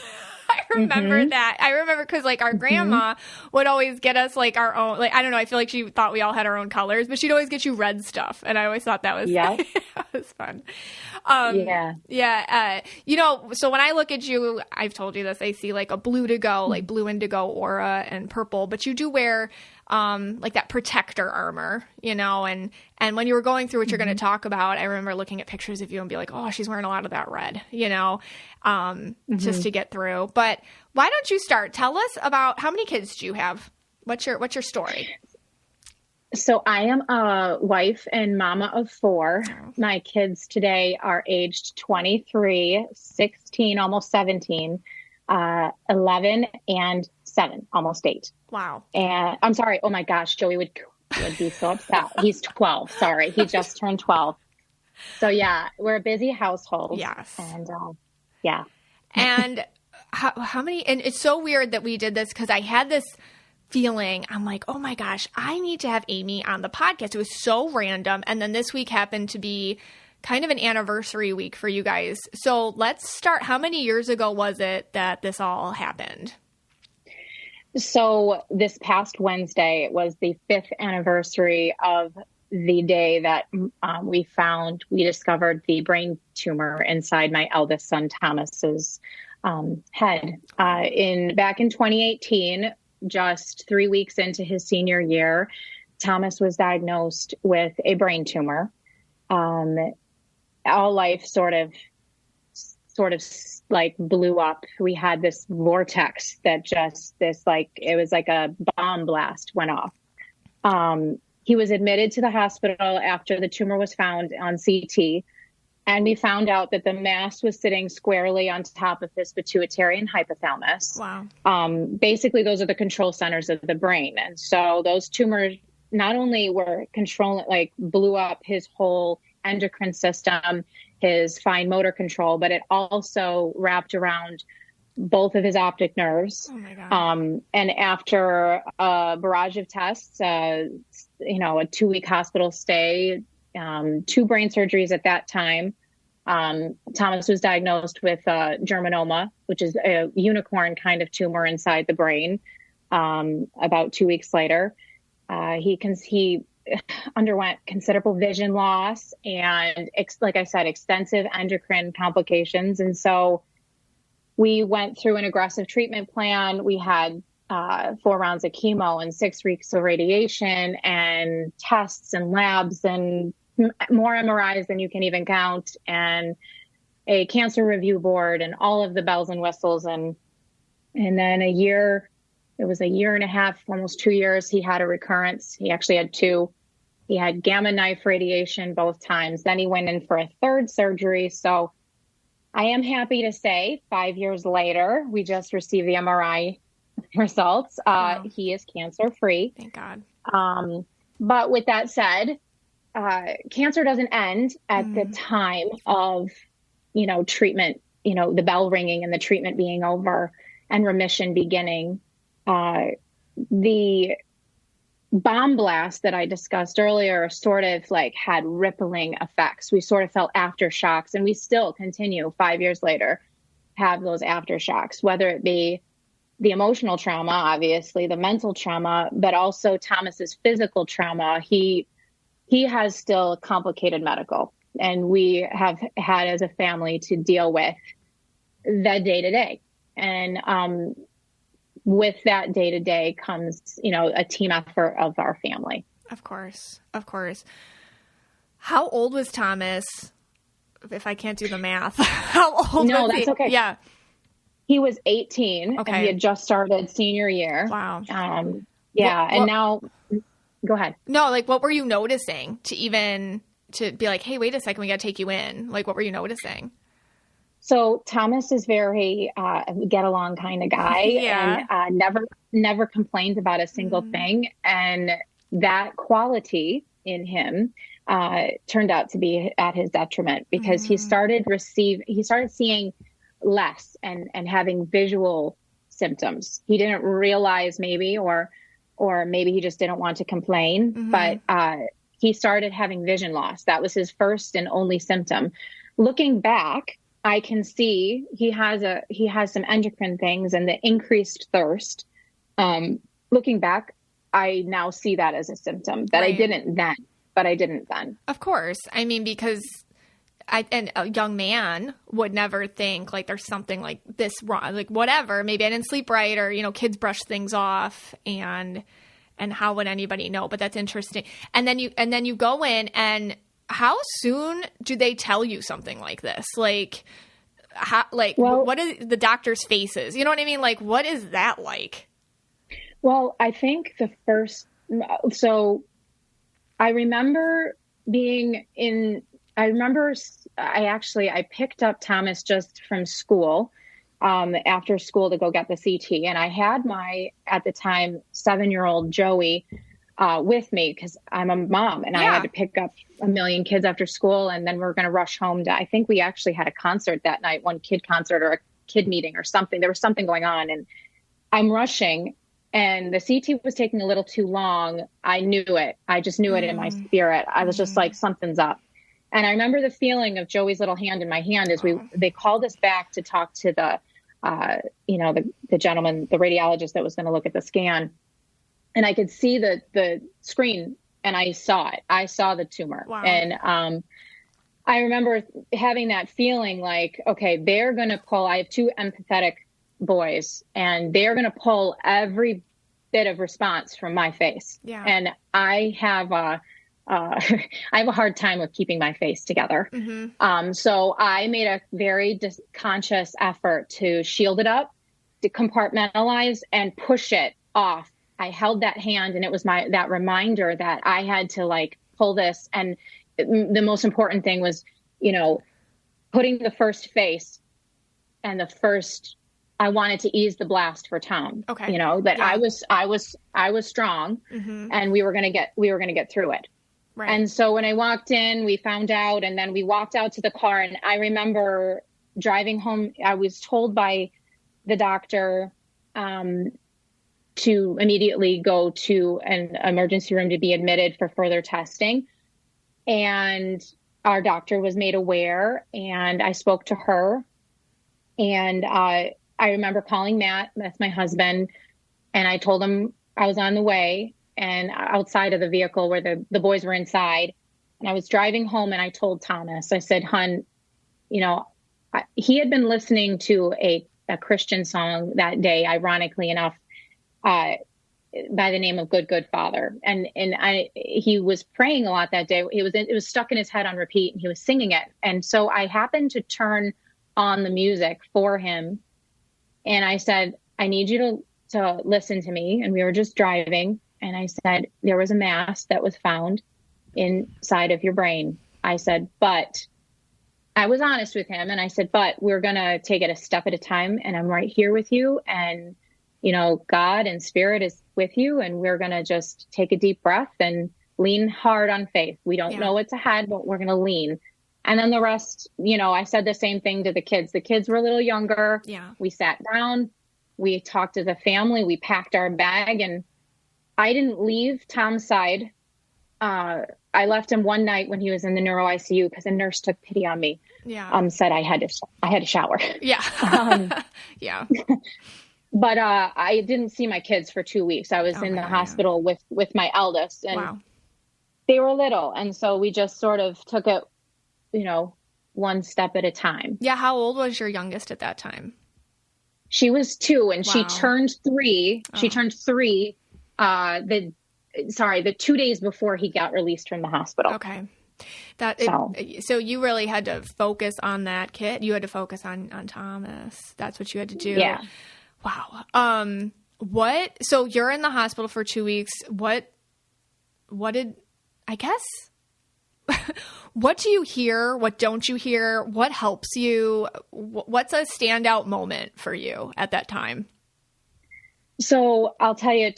Speaker 1: I remember that. I remember because like our grandma would always get us like our own, like, I don't know, I feel like she thought we all had our own colors, but she'd always get you red stuff. And I always thought that was, that was fun. So when I look at you, I've told you this, I see like a blue to go, like blue indigo aura and purple, but you do wear like that protector armor, and when you were going through what you're going to talk about, I remember looking at pictures of you and be like, oh, she's wearing a lot of that red, just to get through. But why don't you start? Tell us about how many kids do you have? What's your story?
Speaker 3: So I am a wife and mama of 4. My kids today are aged 23, 16, almost 17, 11, and 7, almost 8.
Speaker 1: Wow.
Speaker 3: And I'm sorry. Oh my gosh, Joey would be so upset. He's 12. Sorry. He just turned 12. So yeah, we're a busy household.
Speaker 1: Yes.
Speaker 3: And yeah.
Speaker 1: And how many, and it's so weird that we did this because I had this feeling, I'm like, oh my gosh, I need to have Amy on the podcast. It was so random. And then this week happened to be kind of an anniversary week for you guys. So let's start. How many years ago was it that this all happened?
Speaker 3: So this past Wednesday was the 5th anniversary of the day that we discovered the brain tumor inside my eldest son, Thomas's head. Back in 2018, just 3 weeks into his senior year, Thomas was diagnosed with a brain tumor. All life sort of like blew up. We had this vortex that it was like a bomb blast went off. He was admitted to the hospital after the tumor was found on CT, and we found out that the mass was sitting squarely on top of his pituitary and hypothalamus.
Speaker 1: Wow.
Speaker 3: Basically, those are the control centers of the brain. And so those tumors not only were blew up his whole endocrine system, his fine motor control, but it also wrapped around both of his optic nerves.
Speaker 1: Oh my God.
Speaker 3: And after a barrage of tests, a 2-week hospital stay, 2 brain surgeries at that time, Thomas was diagnosed with germinoma, which is a unicorn kind of tumor inside the brain. About 2 weeks later, he underwent considerable vision loss and, like I said, extensive endocrine complications. And so we went through an aggressive treatment plan. We had 4 rounds of chemo and 6 weeks of radiation and tests and labs and more MRIs than you can even count, and a cancer review board and all of the bells and whistles. And then it was a year and a half, almost 2 years, he had a recurrence. He actually had 2. He had gamma knife radiation both times. Then he went in for a 3rd surgery. So I am happy to say 5 years later, we just received the MRI results.
Speaker 1: Wow.
Speaker 3: He is cancer free.
Speaker 1: Thank God.
Speaker 3: But with that said, cancer doesn't end at the time of, treatment, the bell ringing and the treatment being over and remission beginning. The bomb blast that I discussed earlier sort of like had rippling effects. We sort of felt aftershocks, and we still continue 5 years later, have those aftershocks, whether it be the emotional trauma, obviously the mental trauma, but also Thomas's physical trauma. He has still complicated medical, and we have had as a family to deal with the day to day. And, with that day to day comes, a team effort of our family.
Speaker 1: Of course. Of course. How old was Thomas? If I can't do the math, how old was he?
Speaker 3: No, that's okay.
Speaker 1: Yeah.
Speaker 3: He was 18.
Speaker 1: Okay.
Speaker 3: And he had just started senior year.
Speaker 1: Wow.
Speaker 3: And now go ahead.
Speaker 1: No, like what were you noticing to be like, hey, wait a second, we got to take you in. Like, what were you noticing?
Speaker 3: So Thomas is very get along kind of guy, and never complains about a single thing. And that quality in him turned out to be at his detriment, because he started seeing less and having visual symptoms. He didn't realize maybe, or maybe he just didn't want to complain, but he started having vision loss. That was his first and only symptom. Looking back, I can see he has some endocrine things and the increased thirst. Looking back, I now see that as a symptom that I didn't then.
Speaker 1: Of course. I mean, because a young man would never think like there's something like this wrong, like whatever, maybe I didn't sleep right, or, kids brush things off, and how would anybody know? But that's interesting. And then you go in, and how soon do they tell you something like this? Like, what are the doctor's faces? You know what I mean? Like, what is that like?
Speaker 3: Well, I think I remember I picked up Thomas just from school, after school to go get the CT. And I had at the time, 7-year-old Joey, with me, because I'm a mom, and I had to pick up a million kids after school, and then we're going to rush home I think we actually had a concert that night, one kid concert or a kid meeting or something. There was something going on, and I'm rushing, and the CT was taking a little too long. I knew it. I just knew it in my spirit. I was just like, something's up. And I remember the feeling of Joey's little hand in my hand as they called us back to talk to the gentleman, the radiologist that was going to look at the scan. And I could see the screen, and I saw it. I saw the tumor. Wow. And I remember having that feeling like, okay, they're going to pull. I have 2 empathetic boys, and they're going to pull every bit of response from my face. Yeah. And I have a hard time with keeping my face together. So I made a very conscious effort to shield it up, to compartmentalize, and push it off. I held that hand, and it was that reminder that I had to like pull this. And the most important thing was, putting the first face and I wanted to ease the blast for Tom. Okay. I was strong, and we were going to get through it. Right. And so when I walked in, we found out, and then we walked out to the car, and I remember driving home. I was told by the doctor, to immediately go to an emergency room to be admitted for further testing. And our doctor was made aware, and I spoke to her. And I remember calling Matt, that's my husband, and I told him I was on the way and outside of the vehicle where the boys were inside. And I was driving home, and I told Thomas, I said, "Hun, he had been listening to a Christian song that day, ironically enough, by the name of Good Father. And he was praying a lot that day. It was stuck in his head on repeat, and he was singing it. And so I happened to turn on the music for him. And I said, I need you to listen to me. And we were just driving. And I said, there was a mass that was found inside of your brain. I said, but I was honest with him and I said, but we're going to take it a step at a time, and I'm right here with you. And, God and spirit is with you, and we're going to just take a deep breath and lean hard on faith. We don't know what's ahead, but we're going to lean. And then the rest, I said the same thing to the kids. The kids were a little younger.
Speaker 1: Yeah.
Speaker 3: We sat down, we talked to the family, we packed our bag, and I didn't leave Tom's side. I left him one night when he was in the neuro ICU because a nurse took pity on me.
Speaker 1: Yeah.
Speaker 3: Said I had to shower.
Speaker 1: Yeah. Yeah.
Speaker 3: But I didn't see my kids for 2 weeks. I was in the hospital with my eldest, and they were little. And so we just sort of took it, one step at a time.
Speaker 1: Yeah. How old was your youngest at that time?
Speaker 3: She was 2, and she turned 3. Oh. She turned 3 the 2 days before he got released from the hospital.
Speaker 1: Okay. So you really had to focus on that kid. You had to focus on Thomas. That's what you had to do.
Speaker 3: Yeah.
Speaker 1: Wow. So you're in the hospital for 2 weeks. What do you hear? What don't you hear? What helps you? What's a standout moment for you at that time?
Speaker 3: So I'll tell you,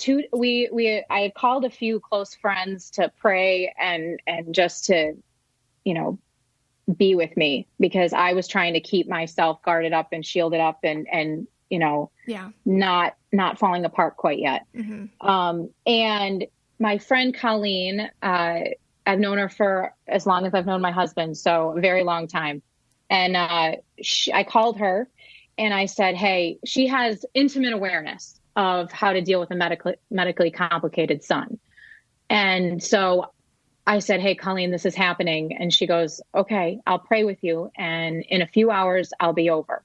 Speaker 3: I had called a few close friends to pray and just to, be with me, because I was trying to keep myself guarded up and shielded up and not falling apart quite yet. Mm-hmm. And my friend Colleen, I've known her for as long as I've known my husband, so a very long time. And I called her and I said, hey, she has intimate awareness of how to deal with a medically complicated son. And so I said, hey, Colleen, this is happening. And she goes, okay, I'll pray with you. And in a few hours, I'll be over.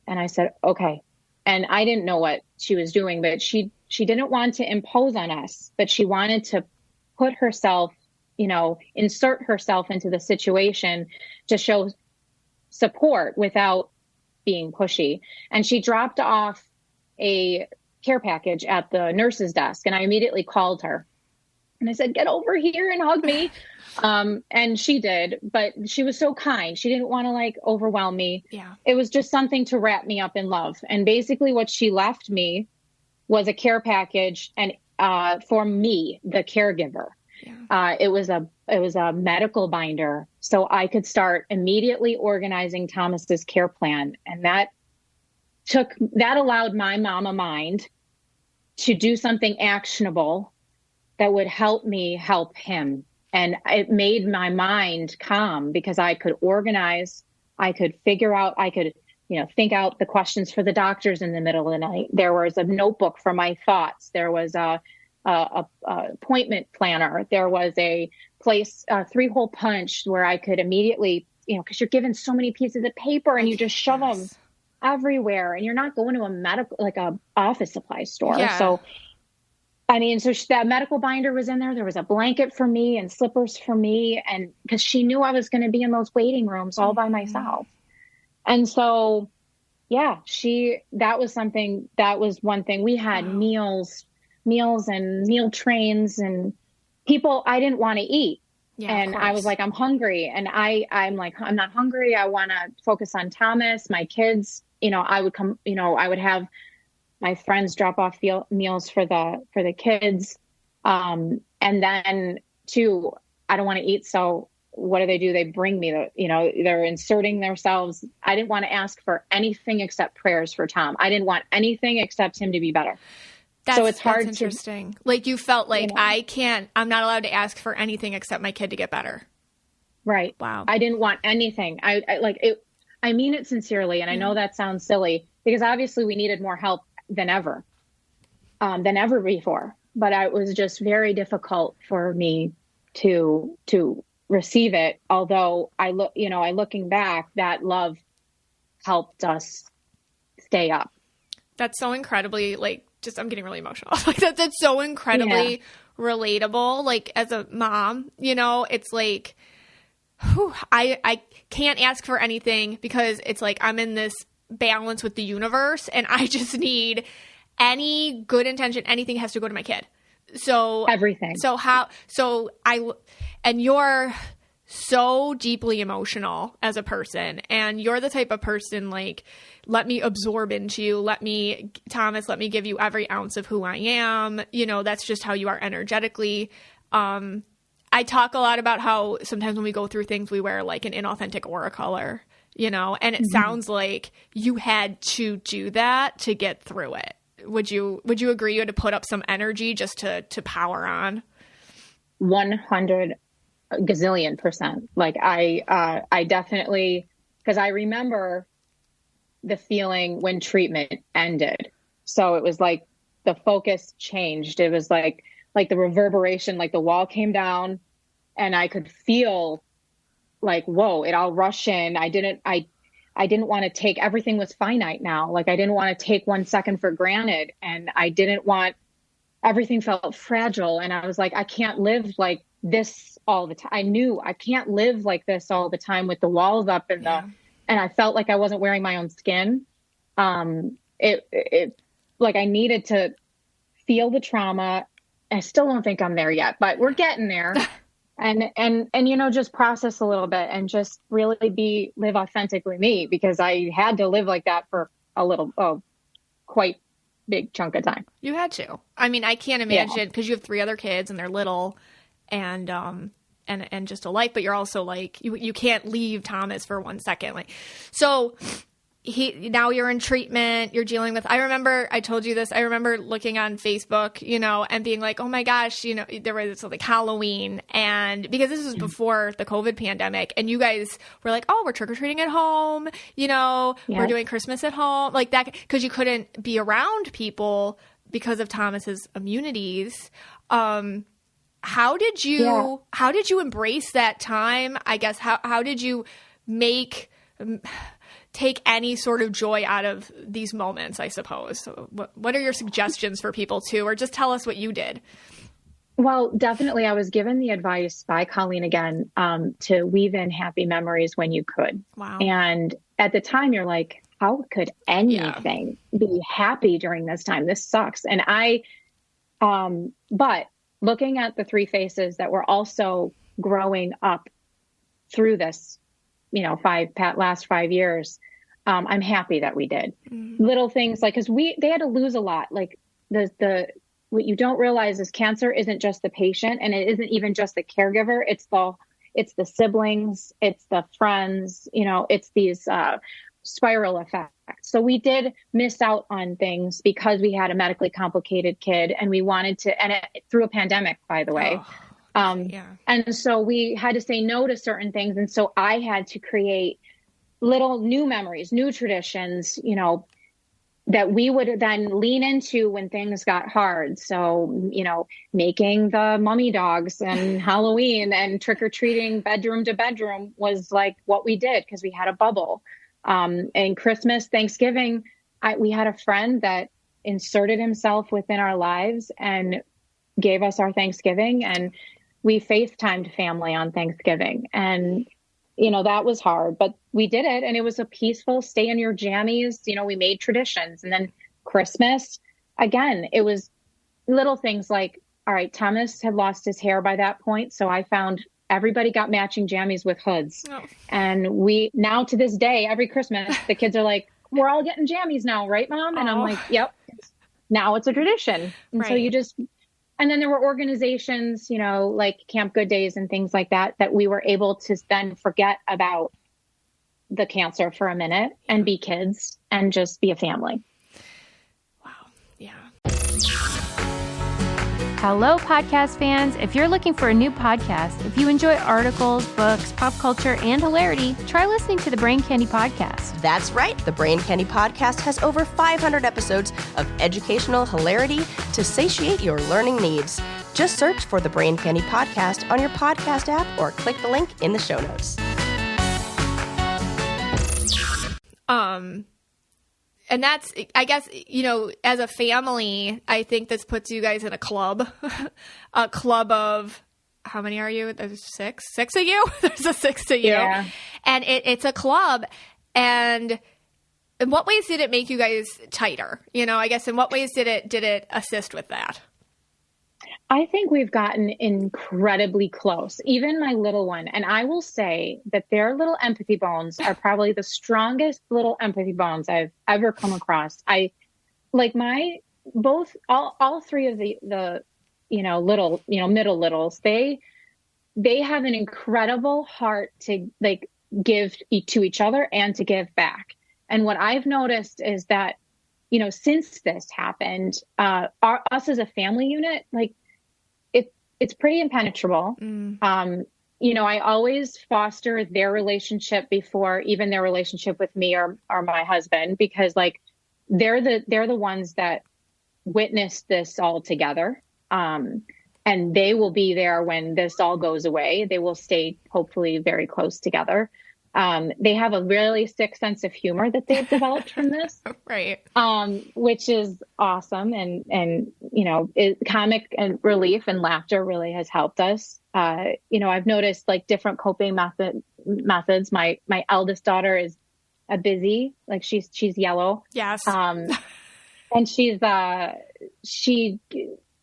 Speaker 3: And I said, okay. And I didn't know what she was doing, but she didn't want to impose on us, but she wanted to put herself, insert herself into the situation to show support without being pushy. And she dropped off a care package at the nurse's desk, and I immediately called her and I said, get over here and hug me. And she did, but she was so kind. She didn't want to overwhelm me.
Speaker 1: Yeah.
Speaker 3: It was just something to wrap me up in love. And basically what she left me was a care package and for me, the caregiver. Yeah. It was a medical binder, so I could start immediately organizing Thomas's care plan. And that allowed my mama mind to do something actionable that would help me help him. And it made my mind calm because I could organize, I could figure out, I could, think out the questions for the doctors in the middle of the night. There was a notebook for my thoughts. There was a appointment planner. There was a 3-hole punch where I could immediately, because you're given so many pieces of paper and you just shove them everywhere, and you're not going to a office supply store. Yeah. So that medical binder was in there. There was a blanket for me and slippers for me. And because she knew I was going to be in those waiting rooms all by myself. And so, that was one thing. We had meals and meal trains, and people I didn't want to eat. Yeah, and I was like, I'm hungry. And I'm like, I'm not hungry. I want to focus on Thomas, my kids. I would come, I would have my friends drop off meals for the kids. And then too, I don't want to eat. So what do? They bring me they're inserting themselves. I didn't want to ask for anything except prayers for Tom. I didn't want anything except him to be better. So it's hard.
Speaker 1: That's interesting. You felt like I'm not allowed to ask for anything except my kid to get better.
Speaker 3: Right. Wow. I didn't want anything. I mean it sincerely. And I know that sounds silly because obviously we needed more help than ever before. But it was just very difficult for me to receive it. Although looking back, that love helped us stay up.
Speaker 1: That's so incredibly I'm getting really emotional. That's so incredibly relatable. As a mom, it's I can't ask for anything because it's I'm in this balance with the universe and I just need any good intention. Anything has to go to my kid. So
Speaker 3: everything.
Speaker 1: You're so deeply emotional as a person, and you're the type of person like, let me absorb into you. Thomas, let me give you every ounce of who I am. You know, that's just how you are energetically. I talk a lot about how sometimes when we go through things, we wear like an inauthentic aura color, you know, and it sounds like you had to do that to get through it. Would you agree you had to put up some energy just to power on?
Speaker 3: 100 gazillion %. Like I definitely, because I remember the feeling when treatment ended. So it was like the focus changed. It was like the reverberation, like the wall came down and I could feel like, whoa, it all rushed in. I didn't want to take, everything was finite now. Like I didn't want to take 1 second for granted, and I didn't want, everything felt fragile. And I was like, I can't live like this all the time. I knew I can't live like this all the time with the walls up and and I felt like I wasn't wearing my own skin. It like I needed to feel the trauma. I still don't think I'm there yet, but we're getting there. and you know, just process a little bit and just really live authentically me, because I had to live like that for quite big chunk of time.
Speaker 1: You had to. I mean, I can't imagine, because you have 3 other kids and they're little and just a life, but you're also like, you can't leave Thomas for 1 second. Like, so now you're in treatment, you're dealing with, I told you this, I remember looking on Facebook, you know, and being like, oh my gosh, you know, there was like Halloween, and because this was before the COVID pandemic, and you guys were like, oh, we're trick-or-treating at home, you know, we're doing Christmas at home, like that, because you couldn't be around people because of Thomas's immunities. How did you embrace that time? I guess, how did you take any sort of joy out of these moments, I suppose? So what are your suggestions for people too, or just tell us what you did?
Speaker 3: Well, definitely. I was given the advice by Colleen again, to weave in happy memories when you could.
Speaker 1: Wow.
Speaker 3: And at the time you're like, how could anything be happy during this time? This sucks. And but looking at the 3 faces that were also growing up through this, you know, last 5 years, I'm happy that we did. Little things like, because they had to lose a lot. Like what you don't realize is cancer isn't just the patient, and it isn't even just the caregiver. It's the siblings, it's the friends, you know, it's these spiral effects. So we did miss out on things because we had a medically complicated kid, and we wanted to, and through a pandemic, by the way. And so we had to say no to certain things. And so I had to create little new memories, new traditions, you know, that we would then lean into when things got hard. So, you know, making the mummy dogs and Halloween and trick-or-treating bedroom to bedroom was like what we did, because we had a bubble. And Christmas, Thanksgiving, we had a friend that inserted himself within our lives and gave us our Thanksgiving, and we FaceTimed family on Thanksgiving. And, you know, that was hard, but we did it. And it was a peaceful stay in your jammies. You know, we made traditions. And then Christmas, again, it was little things like, all right, Thomas had lost his hair by that point. So I found everybody got matching jammies with hoods. Oh. And now to this day, every Christmas, the kids are like, we're all getting jammies now, right, Mom? And I'm like, yep. Now it's a tradition. And so you just, and then there were organizations, you know, like Camp Good Days and things like that we were able to then forget about the cancer for a minute and be kids and just be a family.
Speaker 1: Wow. Yeah.
Speaker 4: Hello, podcast fans. If you're looking for a new podcast, if you enjoy articles, books, pop culture, and hilarity, try listening to the Brain Candy Podcast.
Speaker 5: That's right. The Brain Candy Podcast has over 500 episodes of educational hilarity to satiate your learning needs. Just search for the Brain Candy Podcast on your podcast app or click the link in the show notes.
Speaker 1: And that's, I guess, you know, as a family, I think this puts you guys in a club of, how many are you? There's 6 of you. There's a 6 of you. Yeah. And it's a club. And in what ways did it make you guys tighter? You know, I guess in what ways did it assist with that?
Speaker 3: I think we've gotten incredibly close, even my little one. And I will say that their little empathy bones are probably the strongest little empathy bones I've ever come across. I like all three of the little, middle littles, they have an incredible heart to like give to each other and to give back. And what I've noticed is that, since this happened, us as a family unit, like it's pretty impenetrable. I always foster their relationship before even their relationship with me or my husband, because like they're the ones that witnessed this all together. And they will be there when this all goes away. They will stay hopefully very close together. They have a really sick sense of humor that they've developed from this.
Speaker 1: Right.
Speaker 3: Which is awesome. And comic and relief and laughter really has helped us. I've noticed like different coping methods. My eldest daughter is a busy, like she's yellow.
Speaker 1: Yes.
Speaker 3: And she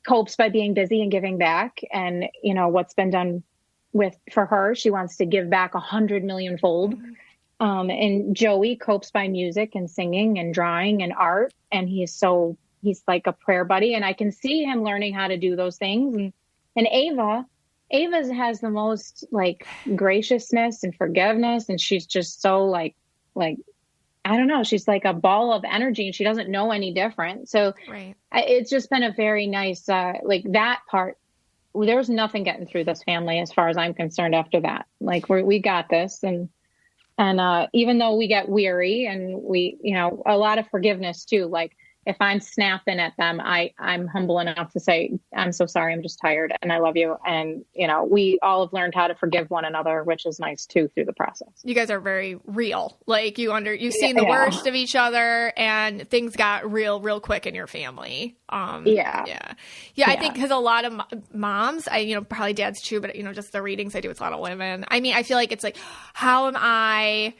Speaker 3: copes by being busy and giving back. And, what's been done for her, she wants to give back 100 million fold. And Joey copes by music and singing and drawing and art. And he's like a prayer buddy. And I can see him learning how to do those things. And Ava has the most like graciousness and forgiveness. And she's just so like, I don't know, she's like a ball of energy and she doesn't know any different. So
Speaker 1: right.
Speaker 3: It's just been a very nice, like that part. There was nothing getting through this family as far as I'm concerned after that. Like we got this. And even though we get weary and we, a lot of forgiveness too, like if I'm snapping at them, I'm humble enough to say, I'm so sorry. I'm just tired and I love you. And, we all have learned how to forgive one another, which is nice too, through the process.
Speaker 1: You guys are very real. Like you've seen the worst of each other and things got real quick in your family. Yeah. I think because a lot of moms, probably dads too, but just the readings I do with a lot of women. I mean, I feel like it's like, how am I,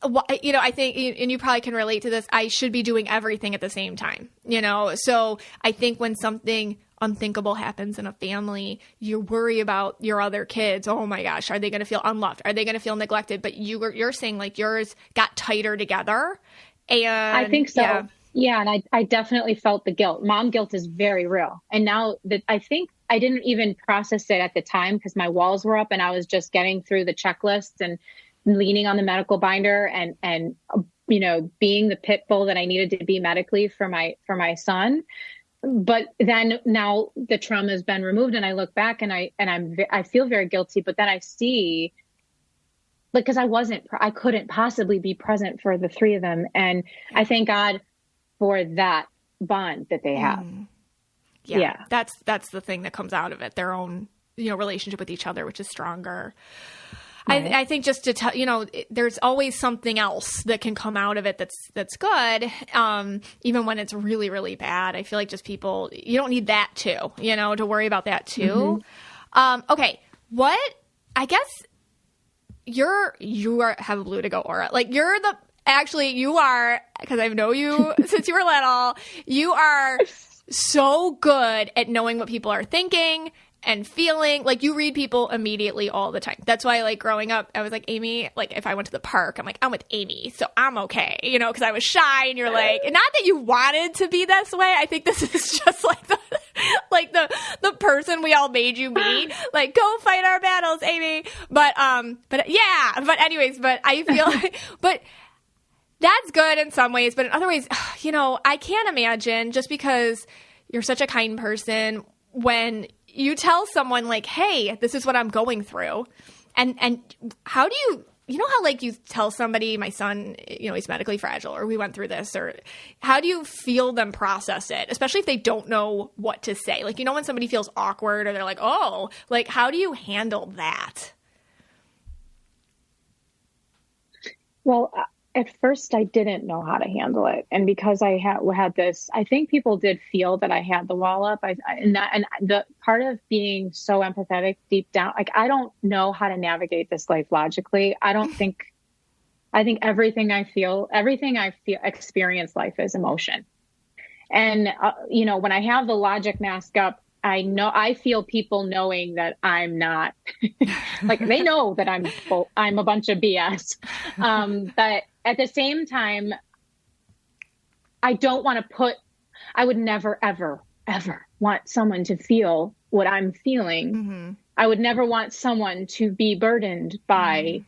Speaker 1: I think, and you probably can relate to this, I should be doing everything at the same time, So I think when something unthinkable happens in a family, you worry about your other kids. Oh my gosh, are they going to feel unloved? Are they going to feel neglected? But you're saying like yours got tighter together. And
Speaker 3: I think so. Yeah. And I definitely felt the guilt. Mom guilt is very real. And now that I think I didn't even process it at the time because my walls were up and I was just getting through the checklists and leaning on the medical binder and being the pit bull that I needed to be medically for my son. But then now the trauma has been removed and I look back and I feel very guilty, but then I see, because I couldn't possibly be present for the three of them. And I thank God for that bond that they have.
Speaker 1: Yeah. That's the thing that comes out of it. Their own, relationship with each other, which is stronger. Right. I think just to tell, there's always something else that can come out of it that's good, even when it's really, really bad. I feel like just people, you don't need that too, to worry about that too. Mm-hmm. Okay, I guess you have a blue to go aura. Like you are, because I know you since you were little, you are so good at knowing what people are thinking and feeling. Like you read people immediately all the time. That's why like growing up, I was like, Amy, like if I went to the park, I'm like, I'm with Amy, so I'm okay, because I was shy and you're like, and not that you wanted to be this way. I think this is just like the person we all made you be, like go fight our battles, Amy. But anyways, but I feel like, but that's good in some ways, but in other ways, I can't imagine, just because you're such a kind person, when you tell someone like, hey, this is what I'm going through. And how do you how like you tell somebody, my son, he's medically fragile, or we went through this, or how do you feel them process it? Especially if they don't know what to say. Like, when somebody feels awkward or they're like, oh, like, how do you handle that?
Speaker 3: Well, at first I didn't know how to handle it. And because I had this, I think people did feel that I had the wall up. And the part of being so empathetic deep down, like, I don't know how to navigate this life logically. I think everything I experience life is emotion. And, when I have the logic mask up, I feel people knowing that I'm not like, they know that I'm a bunch of BS. But at the same time, I don't want to I would never, ever, ever want someone to feel what I'm feeling. Mm-hmm. I would never want someone to be burdened by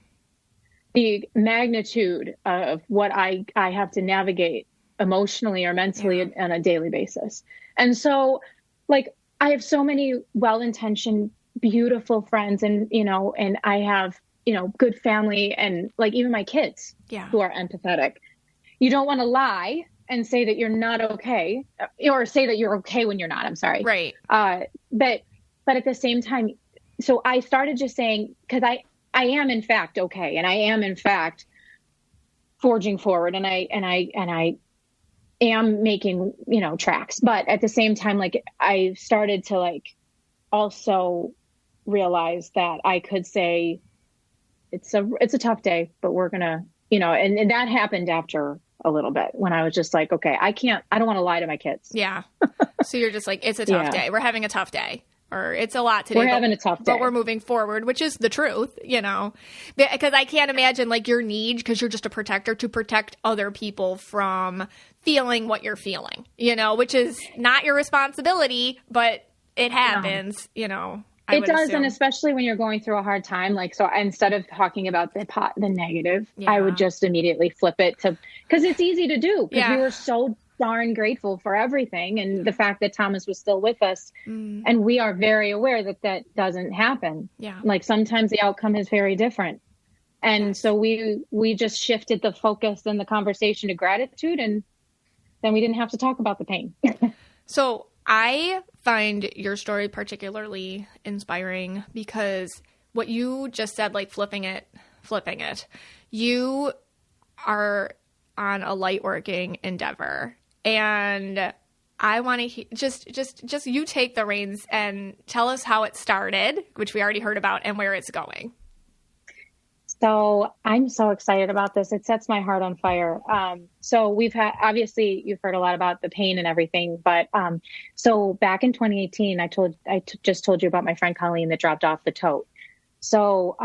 Speaker 3: the magnitude of what I have to navigate emotionally or mentally on a daily basis. And so, like, I have so many well-intentioned, beautiful friends, and, and I have, good family, and like even my kids who are empathetic. You don't want to lie and say that you're not okay, or say that you're okay when you're not. I'm sorry.
Speaker 1: Right.
Speaker 3: But at the same time, so I started just saying, because I am in fact okay, and I am in fact forging forward, and I am making, tracks. But at the same time, like, I started to like also realize that I could say it's a tough day, but we're gonna, and that happened after a little bit, when I was just like, okay, I don't want to lie to my kids.
Speaker 1: Yeah. So you're just like, it's a tough day. We're having a tough day. Or it's a lot to do.
Speaker 3: We're having a tough day.
Speaker 1: But we're moving forward, which is the truth, Because I can't imagine, like, your need, because you're just a protector, to protect other people from feeling what you're feeling, which is not your responsibility, but it happens, It
Speaker 3: does,
Speaker 1: assume.
Speaker 3: And especially when you're going through a hard time. Like, so instead of talking about the negative, I would just immediately flip it because it's easy to do, because we were so darn grateful for everything, and the fact that Thomas was still with us. And we are very aware that doesn't happen. Like, sometimes the outcome is very different, and so we just shifted the focus and the conversation to gratitude, and then we didn't have to talk about the pain.
Speaker 1: So I find your story particularly inspiring, because what you just said, like flipping it, you are on a lightworking endeavor. And I want to just you take the reins and tell us how it started, which we already heard about, and where it's going.
Speaker 3: So I'm so excited about this. It sets my heart on fire. So we've had, obviously you've heard a lot about the pain and everything, but so back in 2018, I just told you about my friend Colleen that dropped off the tote. So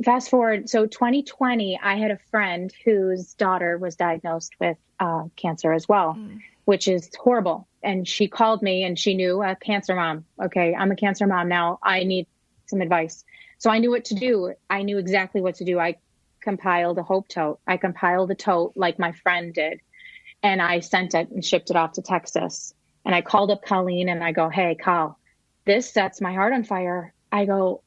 Speaker 3: fast forward, so 2020, I had a friend whose daughter was diagnosed with cancer as well, which is horrible. And she called me, and she knew a cancer mom. Okay, I'm a cancer mom now. I need some advice. So I knew what to do. I knew exactly what to do. I compiled a hope tote. I compiled a tote like my friend did, and I sent it and shipped it off to Texas. And I called up Colleen, and I go, hey, Col, this sets my heart on fire. I go,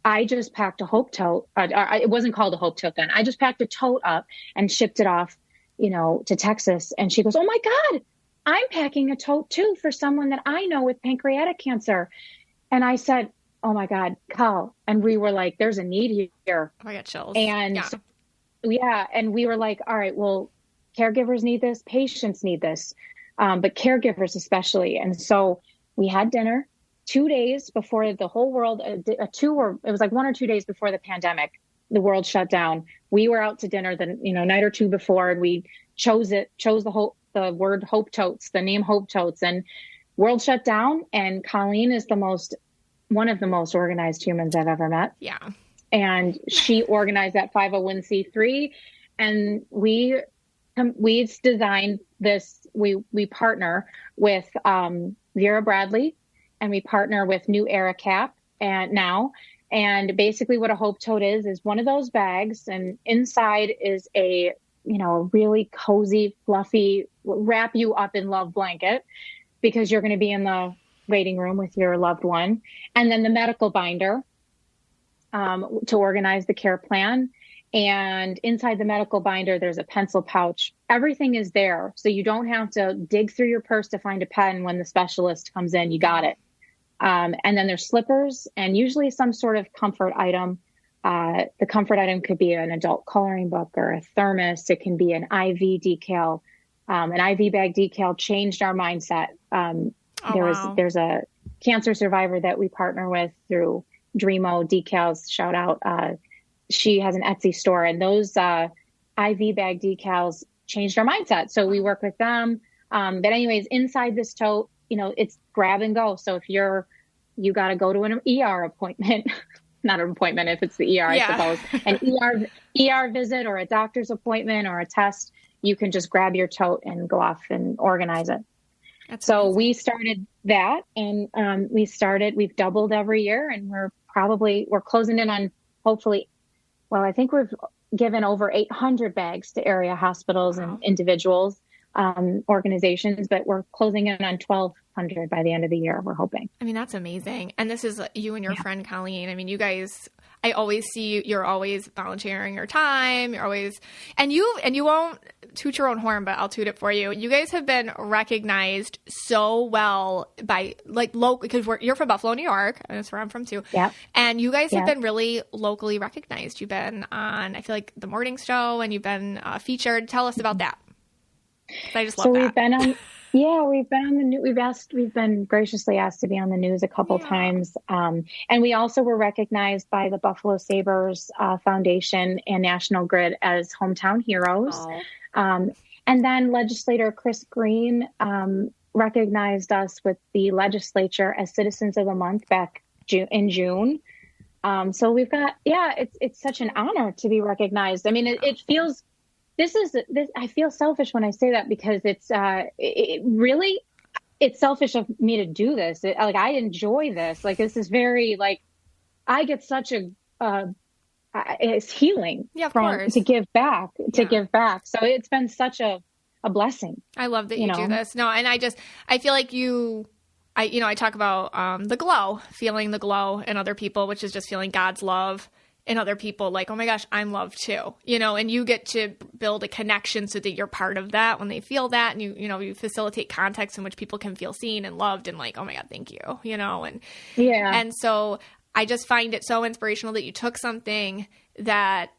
Speaker 3: I just packed a hope tote. It wasn't called a hope tote then. I just packed a tote up and shipped it off, to Texas. And she goes, oh my God, I'm packing a tote too for someone that I know with pancreatic cancer. And I said, oh my God, Col. And we were like, there's a need here.
Speaker 1: Oh, I got chills.
Speaker 3: And and we were like, all right, well, caregivers need this, patients need this, but caregivers especially. And so we had dinner 2 days before the whole world, it was like 1 or 2 days before the pandemic, the world shut down. We were out to dinner the night or two before, and we chose the word hope totes, the name hope totes, and world shut down. And Colleen is one of the most organized humans I've ever met.
Speaker 1: Yeah. And
Speaker 3: she organized that 501c3, and we designed this. We partner with Vera Bradley, and we partner with New Era Cap and basically what a hope tote is one of those bags, and inside is a really cozy, fluffy, wrap you up in love blanket, because you're going to be in the waiting room with your loved one, and then the medical binder to organize the care plan. And inside the medical binder, there's a pencil pouch. Everything is there, so you don't have to dig through your purse to find a pen when the specialist comes in. You got it. And then there's slippers and usually some sort of comfort item. The comfort item could be an adult coloring book or a thermos. It can be an IV decal. An IV bag decal changed our mindset. There's a cancer survivor that we partner with through Dreamo Decals. Shout out. She has an Etsy store, and those IV bag decals changed our mindset. So we work with them. But anyways, inside this tote it's grab and go. So if you got to go to an ER appointment, not an appointment if it's the ER, I suppose, an ER visit or a doctor's appointment or a test, you can just grab your tote and go off and organize it. That's so amazing. We started that, and we've doubled every year, and we're closing in on hopefully, well, I think we've given over 800 bags to area hospitals and individuals, organizations, but we're closing in on 1,200 by the end of the year, we're hoping.
Speaker 1: I mean, that's amazing. And this is you and your friend, Colleen. I mean, you guys, I always see you're always volunteering your time. You're always, and you won't toot your own horn, but I'll toot it for you. You guys have been recognized so well by local, because you're from Buffalo, New York, and that's where I'm from too.
Speaker 3: Yeah.
Speaker 1: And you guys have been really locally recognized. You've been on, I feel like, the morning show, and you've been featured. Tell us about that. I just love that.
Speaker 3: We've been on, we've been on the news. We've been graciously asked to be on the news a couple times. And we also were recognized by the Buffalo Sabres Foundation and National Grid as hometown heroes. And then legislator Chris Green recognized us with the legislature as Citizens of the Month back in June. So we've got, it's such an honor to be recognized. I mean, it feels, I feel selfish when I say that, because it's selfish of me to do this. I enjoy this. This is very, I get such it's healing to give back, So it's been such a blessing.
Speaker 1: I love that you do this. No. And I feel like I talk about the glow, feeling the glow in other people, which is just feeling God's love in other people, like, oh my gosh, I'm loved too, and you get to build a connection so that you're part of that when they feel that, and you facilitate context in which people can feel seen and loved and like, oh my God, thank you, and so I just find it so inspirational that you took something that,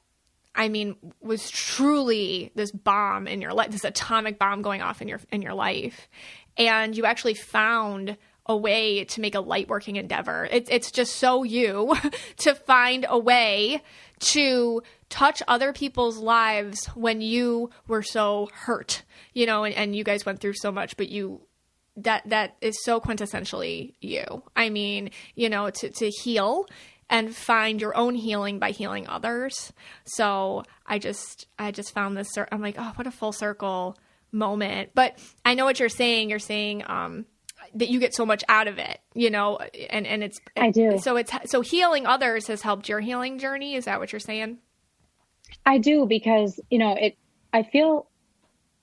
Speaker 1: I mean, was truly this bomb in your life, this atomic bomb going off in your life, and you actually found a way to make a lightworking endeavor. It's just so you to find a way to touch other people's lives when you were so hurt, and you guys went through so much, but that is so quintessentially you. I mean, to heal and find your own healing by healing others. So I just found this, I'm like, oh, what a full circle moment. But I know what you're saying. You're saying, that you get so much out of it, and it's,
Speaker 3: I do.
Speaker 1: So healing others has helped your healing journey. Is that what you're saying?
Speaker 3: I do, because, I feel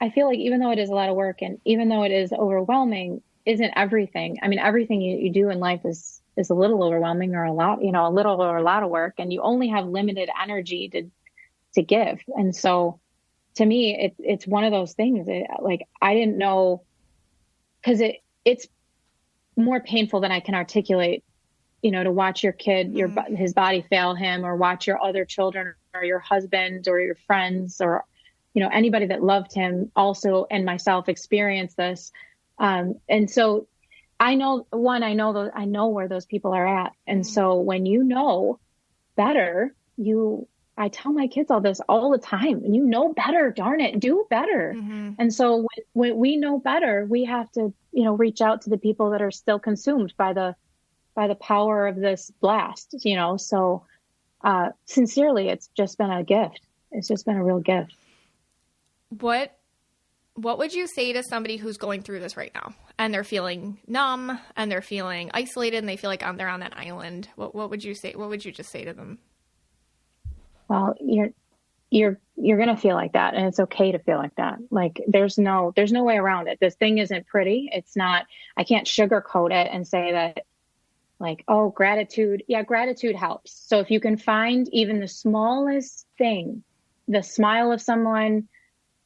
Speaker 3: like even though it is a lot of work and even though it is overwhelming, isn't everything. I mean, everything you do in life is a little overwhelming or a lot, a little or a lot of work, and you only have limited energy to give. And so to me, it's one of those things I didn't know, because it's more painful than I can articulate, to watch your kid, his body fail him, or watch your other children or your husband or your friends or, anybody that loved him also, and myself, experience this. And so I know where those people are at. And so when you know better, I tell my kids all this all the time, better, darn it, do better. Mm-hmm. And so when we know better, we have to, reach out to the people that are still consumed by the power of this blast, so sincerely, it's just been a gift. It's just been a real gift.
Speaker 1: What would you say to somebody who's going through this right now and they're feeling numb and they're feeling isolated and they feel like they're on that island? What would you say? What would you just say to them?
Speaker 3: Well, you're going to feel like that, and it's okay to feel like that. There's no way around it. This thing isn't pretty. It's not, I can't sugarcoat it and say that oh, gratitude. Yeah, gratitude helps. So if you can find even the smallest thing, the smile of someone,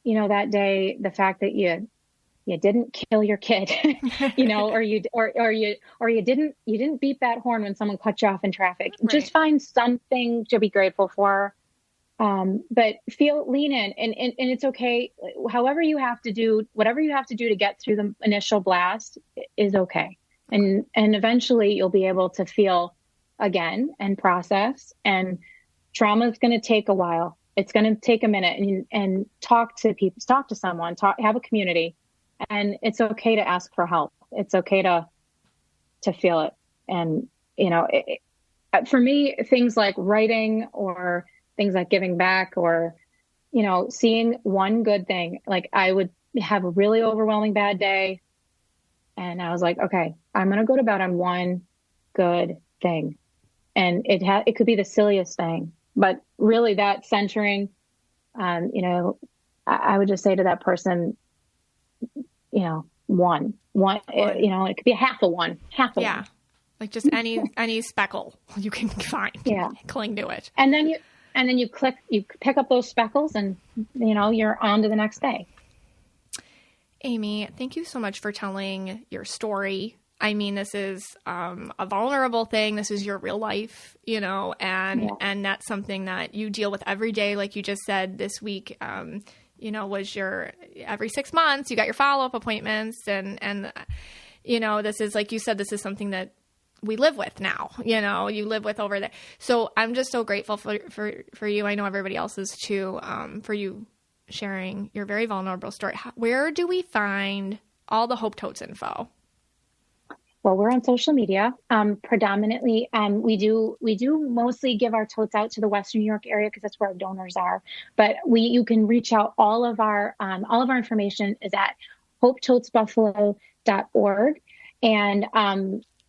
Speaker 3: that day, the fact that you didn't kill your kid, or you didn't beep that horn when someone cut you off in traffic. Right. Just find something to be grateful for. But lean in, and it's okay. Whatever you have to do to get through the initial blast is okay. And eventually you'll be able to feel again and process, and trauma is going to take a while. It's going to take a minute, and talk to people, talk to someone, have a community, and it's okay to ask for help. it's okay to feel it. And, for me, things like writing or things like giving back or, seeing one good thing, like I would have a really overwhelming bad day. And I was like, okay, I'm going to go to bed on one good thing. And it could be the silliest thing, but really that centering, I would just say to that person, one, it could be a half a one.
Speaker 1: Like just any speckle you can find. Yeah. Cling to it.
Speaker 3: And then you pick up those speckles and, you're on to the next day.
Speaker 1: Amy, thank you so much for telling your story. I mean, this is a vulnerable thing. This is your real life, and that's something that you deal with every day. Like you just said, this week, was your every 6 months, you got your follow-up appointments. And this is, like you said, this is something that we live with now, you live with over there. So I'm just so grateful for you. I know everybody else is too, for you sharing your very vulnerable story. Where do we find all the Hope Totes info?
Speaker 3: Well, we're on social media, predominantly. We do mostly give our totes out to the Western New York area because that's where our donors are. But you can reach out. All of our information is at hopetotesbuffalo.org. And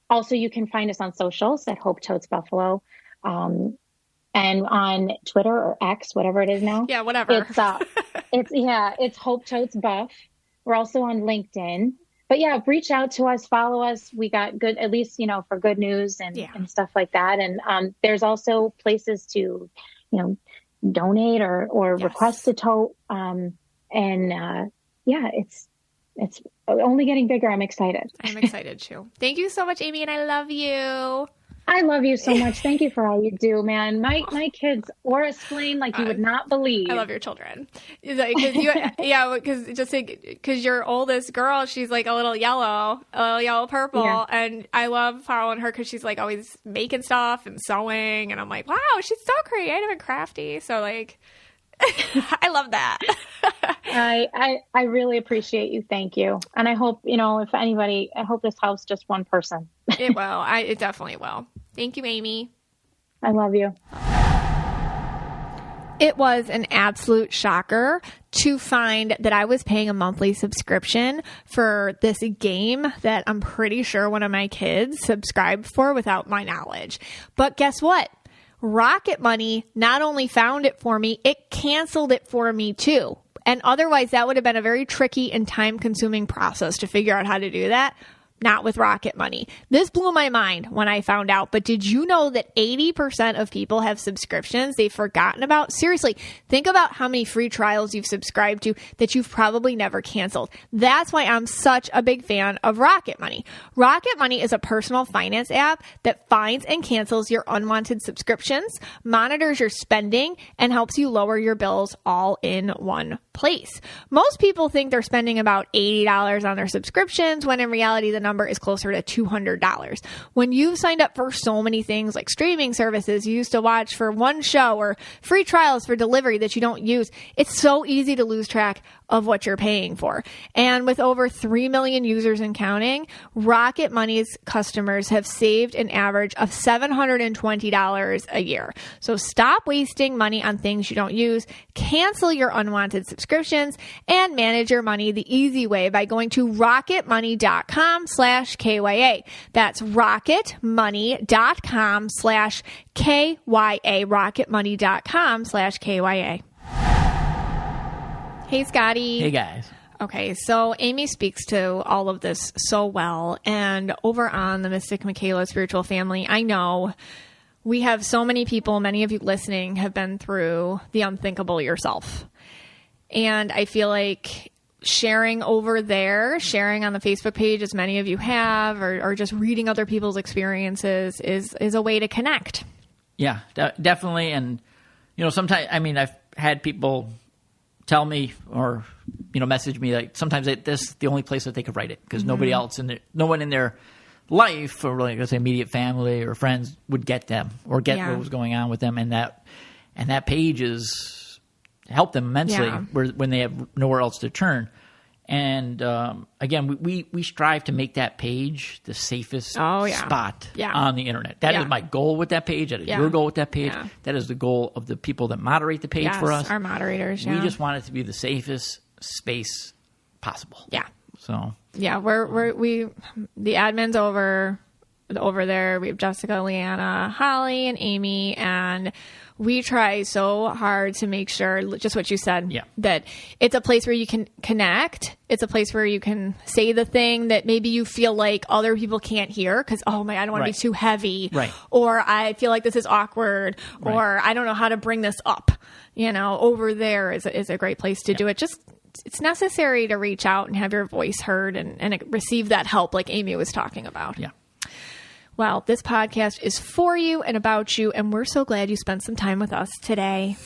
Speaker 3: also you can find us on socials at Hope Totes Buffalo. And on Twitter or X, whatever it is now.
Speaker 1: Yeah, whatever.
Speaker 3: It's Hope Totes Buff. We're also on LinkedIn. But yeah, reach out to us, follow us. We got good, at least, for good news and stuff like that. And there's also places to, donate or request a tote. It's only getting bigger. I'm excited.
Speaker 1: I'm excited too. Thank you so much, Amy, and I love you.
Speaker 3: I love you so much. Thank you for all you do, man. My kids aura explain like you would not believe.
Speaker 1: I love your children. Because your oldest girl, she's like a little yellow purple, and I love following her because she's like always making stuff and sewing, and I'm like, wow, she's so creative and crafty. So like, I love that.
Speaker 3: I really appreciate you. Thank you. And I hope, if anybody, I hope this helps just one person.
Speaker 1: It will. It definitely will. Thank you, Amy.
Speaker 3: I love you.
Speaker 1: It was an absolute shocker to find that I was paying a monthly subscription for this game that I'm pretty sure one of my kids subscribed for without my knowledge. But guess what? Rocket Money not only found it for me, it canceled it for me too. And otherwise, that would have been a very tricky and time-consuming process to figure out how to do that. Not with Rocket Money. This blew my mind when I found out, but did you know that 80% of people have subscriptions they've forgotten about? Seriously, think about how many free trials you've subscribed to that you've probably never canceled. That's why I'm such a big fan of Rocket Money. Rocket Money is a personal finance app that finds and cancels your unwanted subscriptions, monitors your spending, and helps you lower your bills all in one place. Most people think they're spending about $80 on their subscriptions when in reality the number is closer to $200. When you've signed up for so many things like streaming services you used to watch for one show or free trials for delivery that you don't use, it's so easy to lose track of what you're paying for. And with over 3 million users and counting, Rocket Money's customers have saved an average of $720 a year. So stop wasting money on things you don't use, cancel your unwanted subscriptions, and manage your money the easy way by going to rocketmoney.com/KYA. That's rocketmoney.com/KYA. rocketmoney.com/KYA. Hey, Scotty.
Speaker 2: Hey, guys.
Speaker 1: Okay, so Amy speaks to all of this so well. And over on the Mystic Michaela Spiritual Family, I know we have so many people, many of you listening, have been through the unthinkable yourself. And I feel like sharing over there, sharing on the Facebook page, as many of you have, or just reading other people's experiences is a way to connect.
Speaker 2: Yeah, definitely. And, sometimes, I've had people tell me or, message me, like sometimes this is the only place that they could write it because nobody else no one in their life or like let's say immediate family or friends would get them or get what was going on with them. And that page is helped them immensely when they have nowhere else to turn. And again, we strive to make that page the safest spot on the internet. That is my goal with that page. That is your goal with that page. Yeah. That is the goal of the people that moderate the page for us.
Speaker 1: Our moderators.
Speaker 2: We just want it to be the safest space possible.
Speaker 1: Yeah.
Speaker 2: So
Speaker 1: yeah, we the admins over there. We have Jessica, Leanna, Holly, and Amy, and we try so hard to make sure, just what you said, that it's a place where you can connect. It's a place where you can say the thing that maybe you feel like other people can't hear because, I don't want to be too heavy.
Speaker 2: Right.
Speaker 1: Or I feel like this is awkward. Right. Or I don't know how to bring this up. Over there is a great place to do it. Just, it's necessary to reach out and have your voice heard and receive that help like Amy was talking about.
Speaker 2: Yeah.
Speaker 1: Well, this podcast is for you and about you, and we're so glad you spent some time with us today.